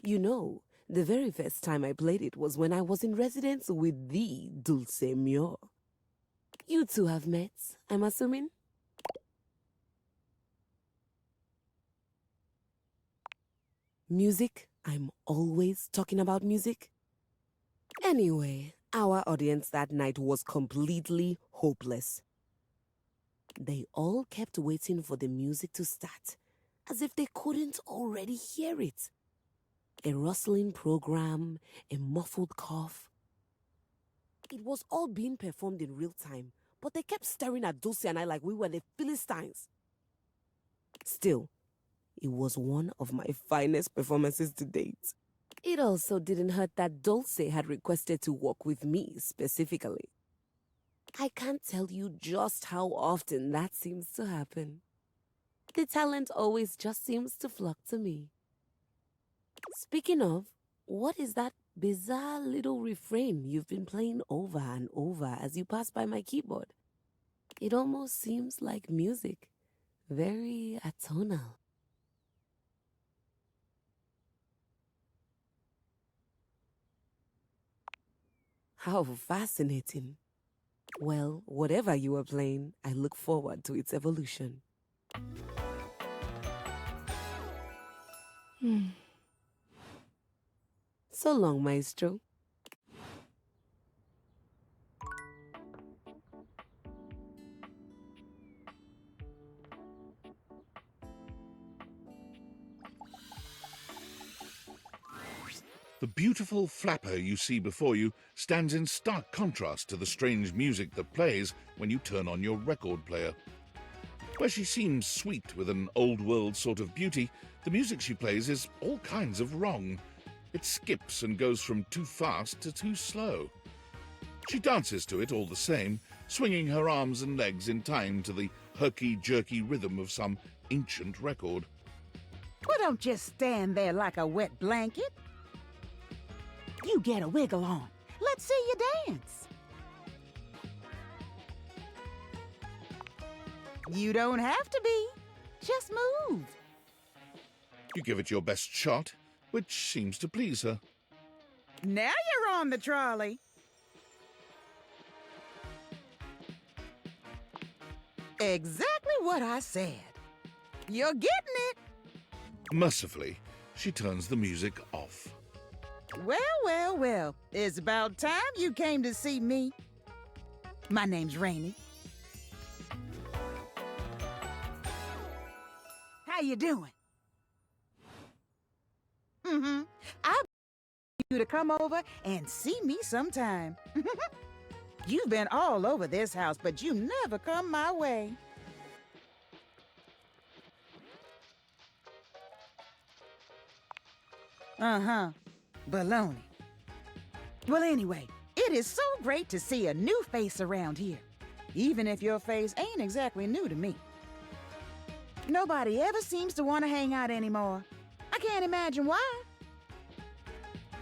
[SPEAKER 8] You know, the very first time I played it was when I was in residence with the Dulce Mio. You two have met, I'm assuming? Music? I'm always talking about music. Anyway, our audience that night was completely hopeless. They all kept waiting for the music to start, as if they couldn't already hear it. A rustling program, a muffled cough. It was all being performed in real time, but they kept staring at Dulce and I like we were the Philistines. Still, it was one of my finest performances to date. It also didn't hurt that Dulce had requested to work with me specifically. I can't tell you just how often that seems to happen. The talent always just seems to flock to me. Speaking of, what is that bizarre little refrain you've been playing over and over as you pass by my keyboard? It almost seems like music. Very atonal. How fascinating. Well, whatever you are playing, I look forward to its evolution. So long, Maestro.
[SPEAKER 1] The beautiful flapper you see before you stands in stark contrast to the strange music that plays when you turn on your record player. Where she seems sweet with an old-world sort of beauty, the music she plays is all kinds of wrong. It skips and goes from too fast to too slow. She dances to it all the same, swinging her arms and legs in time to the herky-jerky rhythm of some ancient record.
[SPEAKER 13] Well, don't just stand there like a wet blanket. You get a wiggle on. Let's see you dance. You don't have to be. Just move.
[SPEAKER 1] You give it your best shot, which seems to please her.
[SPEAKER 13] Now you're on the trolley. Exactly what I said. You're getting it.
[SPEAKER 1] Mercifully, she turns the music off.
[SPEAKER 13] Well, well, well. It's about time you came to see me. My name's Rainy. How you doing? I want you to come over and see me sometime. You've been all over this house, but you never come my way. Baloney. Well, anyway, it is so great to see a new face around here, even if your face ain't exactly new to me. Nobody ever seems to want to hang out anymore. I can't imagine why.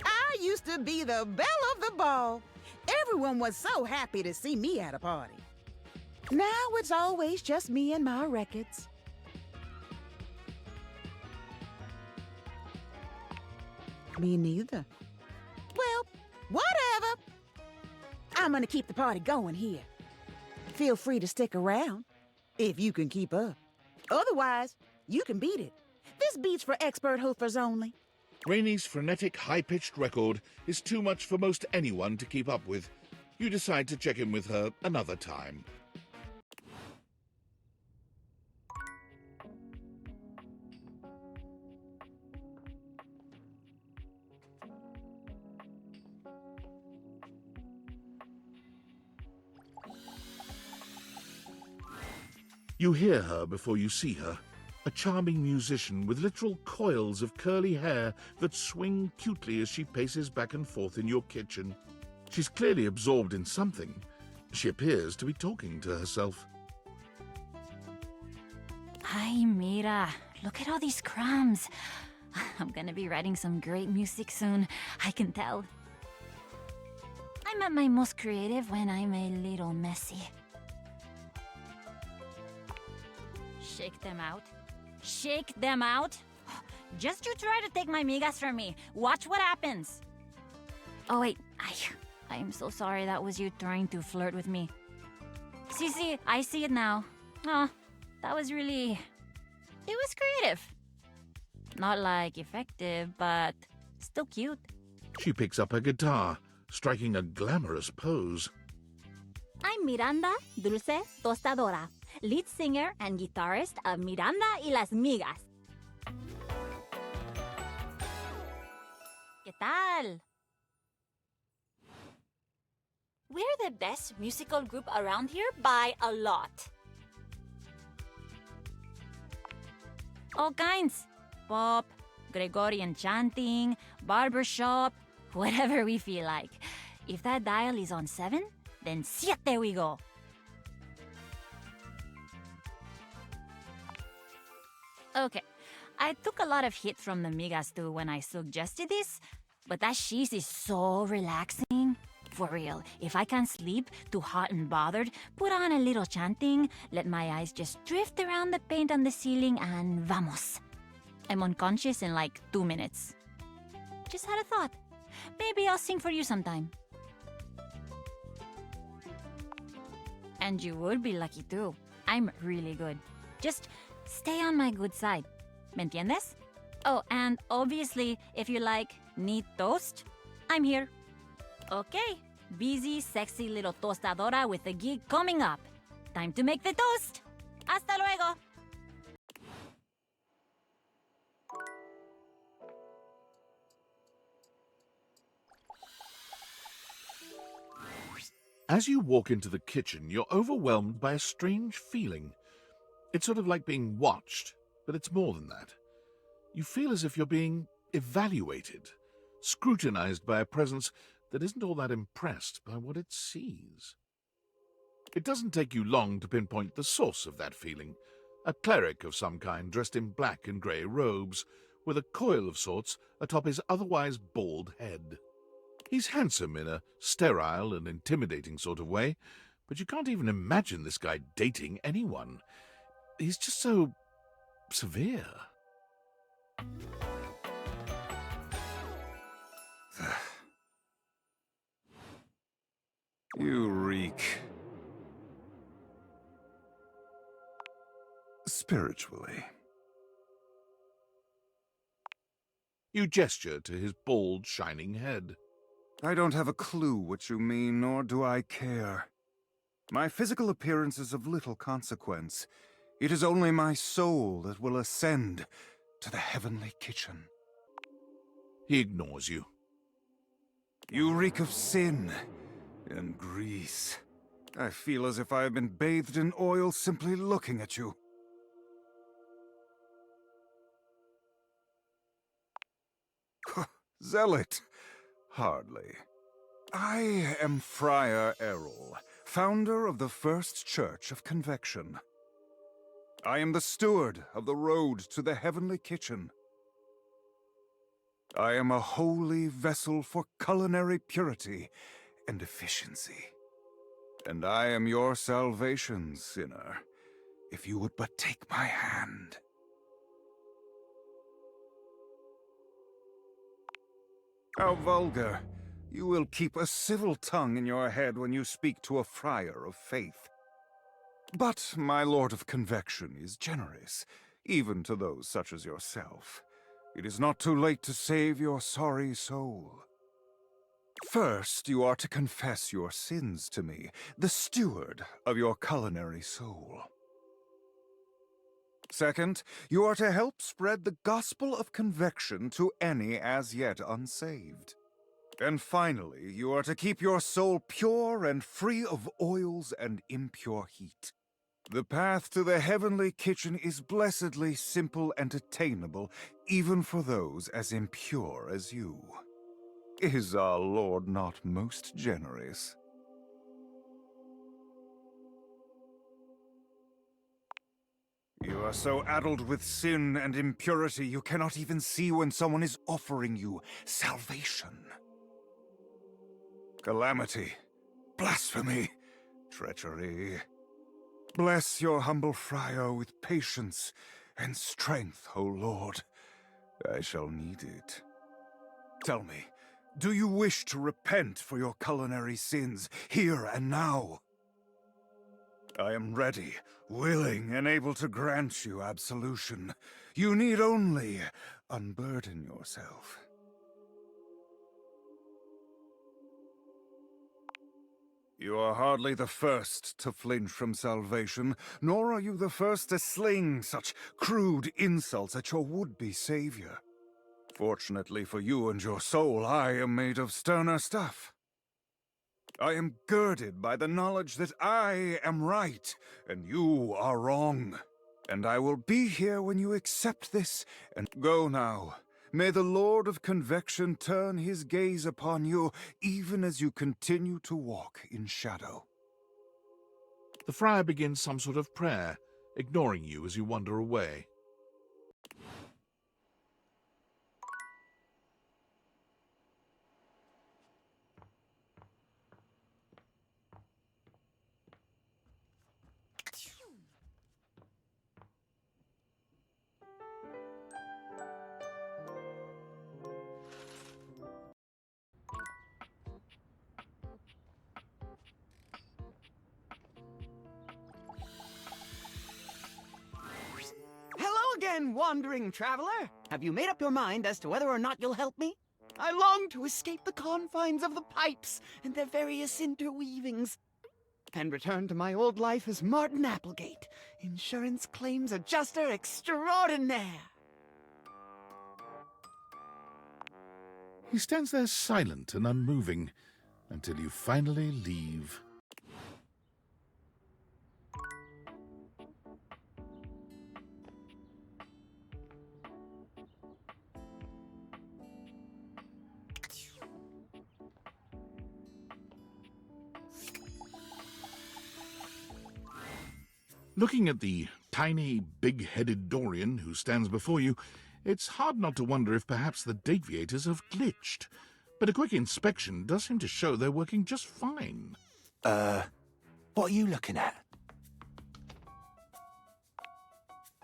[SPEAKER 13] I used to be the belle of the ball. Everyone was so happy to see me at a party. Now it's always just me and my records. Me neither. Well, whatever. I'm gonna keep the party going here. Feel free to stick around, if you can keep up. Otherwise, you can beat it. This beat's for expert hoofers only.
[SPEAKER 1] Rainy's frenetic, high-pitched record is too much for most anyone to keep up with. You decide to check in with her another time. You hear her before you see her. A charming musician with literal coils of curly hair that swing cutely as she paces back and forth in your kitchen. She's clearly absorbed in something. She appears to be talking to herself.
[SPEAKER 14] Hi, Mira. Look at all these crumbs. I'm gonna be writing some great music soon. I can tell. I'm at my most creative when I'm a little messy. Shake them out. Shake them out? Just you try to take my migas from me. Watch what happens. Oh, wait. I'm so sorry that was you trying to flirt with me. See, I see it now. Oh, that was really... It was creative. Not like effective, but still cute.
[SPEAKER 1] She picks up her guitar, striking a glamorous pose.
[SPEAKER 16] I'm Miranda Dulce Tostadora, lead singer and guitarist of Miranda y las Migas.
[SPEAKER 14] ¿Qué tal? We're the best musical group around here by a lot. All kinds. Pop, Gregorian chanting, barbershop, whatever we feel like. If that dial is on 7, then siete we go. Okay, I took a lot of hit from the migas too when I suggested this, but that cheese is so relaxing. For real, if I can't sleep, too hot and bothered, put on a little chanting, let my eyes just drift around the paint on the ceiling, and vamos. I'm unconscious in like 2 minutes. Just had a thought. Maybe I'll sing for you sometime. And you would be lucky too. I'm really good. Just stay on my good side. ¿Me entiendes? Oh, and obviously, if you like neat toast, I'm here. Okay, busy, sexy little tostadora with a gig coming up. Time to make the toast. Hasta luego.
[SPEAKER 1] As you walk into the kitchen, you're overwhelmed by a strange feeling. It's sort of like being watched, but it's more than that. You feel as if you're being evaluated, scrutinized by a presence that isn't all that impressed by what it sees. It doesn't take you long to pinpoint the source of that feeling. A cleric of some kind dressed in black and grey robes, with a coil of sorts atop his otherwise bald head. He's handsome in a sterile and intimidating sort of way, but you can't even imagine this guy dating anyone. He's just so severe.
[SPEAKER 23] You reek. Spiritually.
[SPEAKER 1] You gesture to his bald, shining head.
[SPEAKER 23] I don't have a clue what you mean, nor do I care. My physical appearance is of little consequence. It is only my soul that will ascend to the heavenly kitchen.
[SPEAKER 1] He ignores you.
[SPEAKER 23] You reek of sin and grease. I feel as if I have been bathed in oil simply looking at you. Zealot. Hardly. I am Friar Errol, founder of the First Church of Convection. I am the steward of the road to the heavenly kitchen. I am a holy vessel for culinary purity and efficiency. And I am your salvation, sinner, if you would but take my hand. How vulgar. You will keep a civil tongue in your head when you speak to a friar of faith. But my Lord of Convection is generous, even to those such as yourself. It is not too late to save your sorry soul. First, you are to confess your sins to me, the steward of your culinary soul. Second, you are to help spread the gospel of convection to any as yet unsaved. And finally, you are to keep your soul pure and free of oils and impure heat. The path to the heavenly kitchen is blessedly simple and attainable, even for those as impure as you. Is our Lord not most generous? You are so addled with sin and impurity, you cannot even see when someone is offering you salvation. Calamity, blasphemy, treachery. Bless your humble friar with patience and strength, O Lord. I shall need it. Tell me, do you wish to repent for your culinary sins here and now? I am ready, willing, and able to grant you absolution. You need only unburden yourself. You are hardly the first to flinch from salvation, nor are you the first to sling such crude insults at your would-be savior. Fortunately for you and your soul, I am made of sterner stuff. I am girded by the knowledge that I am right, and you are wrong. And I will be here when you accept this, and go now. May the Lord of Convection turn his gaze upon you, even as you continue to walk in shadow.
[SPEAKER 1] The friar begins some sort of prayer, ignoring you as you wander away.
[SPEAKER 21] Hello again, wandering traveler. Have you made up your mind as to whether or not you'll help me? I long to escape the confines of the pipes and their various interweavings, and return to my old life as Martin Applegate, insurance claims adjuster extraordinaire.
[SPEAKER 1] He stands there silent and unmoving until you finally leave. Looking at the tiny, big-headed Dorian who stands before you, it's hard not to wonder if perhaps the Dateviators have glitched. But a quick inspection does seem to show they're working just fine.
[SPEAKER 5] What are you looking at?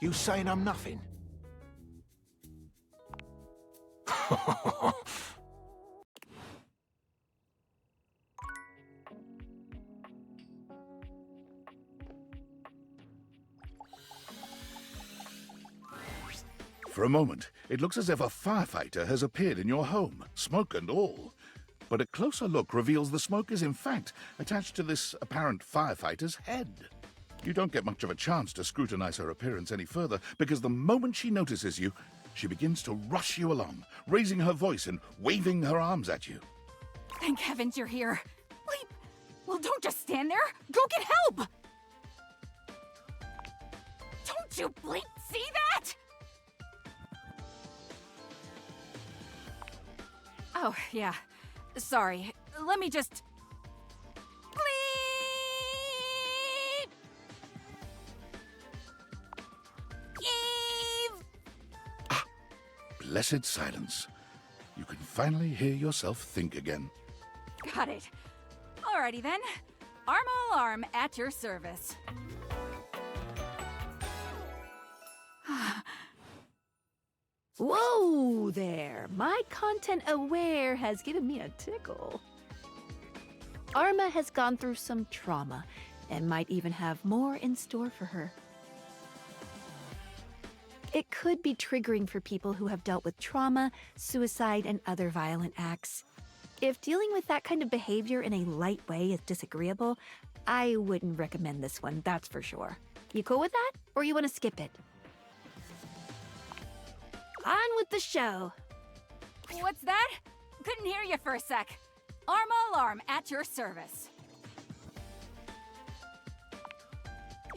[SPEAKER 5] You saying I'm nothing?
[SPEAKER 1] For a moment, it looks as if a firefighter has appeared in your home, smoke and all. But a closer look reveals the smoke is in fact attached to this apparent firefighter's head. You don't get much of a chance to scrutinize her appearance any further, because the moment she notices you, she begins to rush you along, raising her voice and waving her arms at you.
[SPEAKER 2] Thank heavens you're here. Wait, well, don't just stand there. Go get help! Don't you bleep see that? Oh, yeah. Sorry. Let me just... Bleep! Eve!
[SPEAKER 1] Blessed silence. You can finally hear yourself think again.
[SPEAKER 2] Got it. Alrighty then. Arma Alarm at your service.
[SPEAKER 3] Whoa there! My content aware has given me a tickle. Arma has gone through some trauma and might even have more in store for her. It could be triggering for people who have dealt with trauma, suicide, and other violent acts. If dealing with that kind of behavior in a light way is disagreeable, I wouldn't recommend this one, that's for sure. You cool with that? Or you want to skip it? On with the show.
[SPEAKER 2] What's that? Couldn't hear you for a sec. Arma Alarm at your service.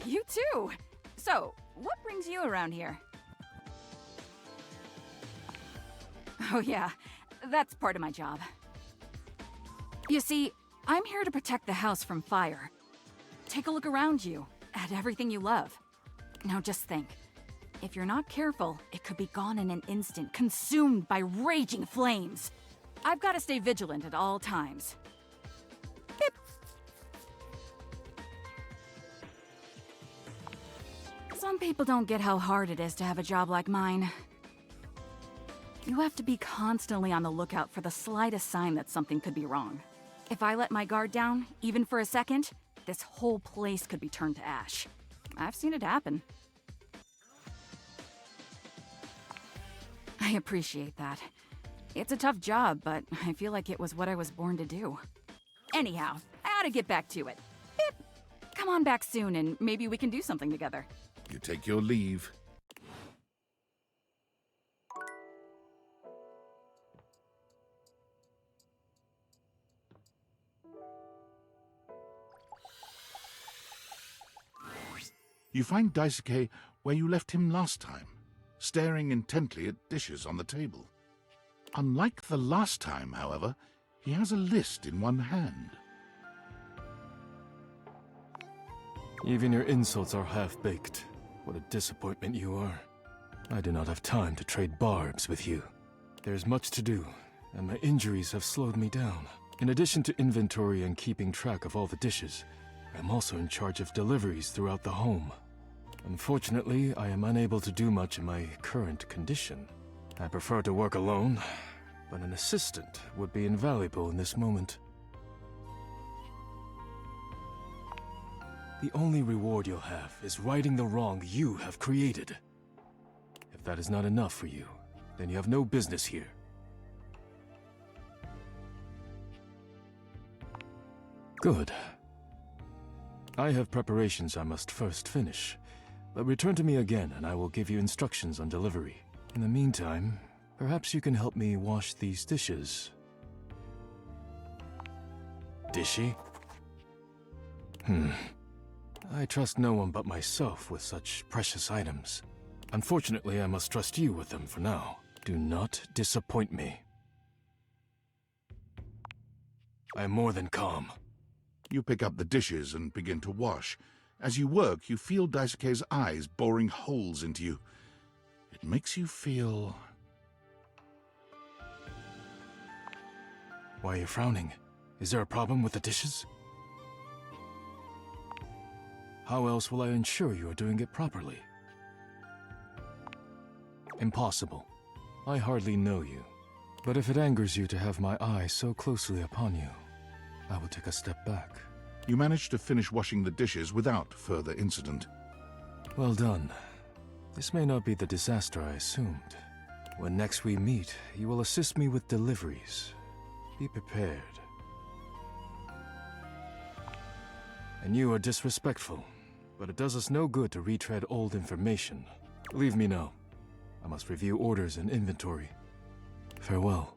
[SPEAKER 6] You too. So, what brings you around here? Oh yeah, that's part of my job. You see, I'm here to protect the house from fire. Take a look around you, at everything you love. Now just think. If you're not careful, it could be gone in an instant, consumed by raging flames. I've got to stay vigilant at all times. Pip. Some people don't get how hard it is to have a job like mine. You have to be constantly on the lookout for the slightest sign that something could be wrong. If I let my guard down, even for a second, this whole place could be turned to ash. I've seen it happen. I appreciate that. It's a tough job, but I feel like it was what I was born to do. Anyhow, I ought to get back to it. Pip! Come on back soon and maybe we can do something together.
[SPEAKER 1] You take your leave. You find Daisuke where you left him last time, staring intently at dishes on the table. Unlike the last time, however, he has a list in one hand.
[SPEAKER 10] Even your insults are half-baked. What a disappointment you are. I do not have time to trade barbs with you. There's much to do, and my injuries have slowed me down. In addition to inventory and keeping track of all the dishes, I'm also in charge of deliveries throughout the home. Unfortunately, I am unable to do much in my current condition. I prefer to work alone, but an assistant would be invaluable in this moment. The only reward you'll have is righting the wrong you have created. If that is not enough for you, then you have no business here. Good. I have preparations I must first finish, but return to me again and I will give you instructions on delivery. In the meantime, perhaps you can help me wash these dishes. Dishy? I trust no one but myself with such precious items. Unfortunately, I must trust you with them for now. Do not disappoint me. I am more than calm.
[SPEAKER 1] You pick up the dishes and begin to wash. As you work, you feel Daisuke's eyes boring holes into you. It makes you feel...
[SPEAKER 10] Why are you frowning? Is there a problem with the dishes? How else will I ensure you are doing it properly? Impossible. I hardly know you. But if it angers you to have my eye so closely upon you, I will take a step back.
[SPEAKER 1] You manage to finish washing the dishes without further incident.
[SPEAKER 10] Well done. This may not be the disaster I assumed. When next we meet, you will assist me with deliveries. Be prepared. And you are disrespectful, but it does us no good to retread old information. Leave me now. I must review orders and inventory. Farewell.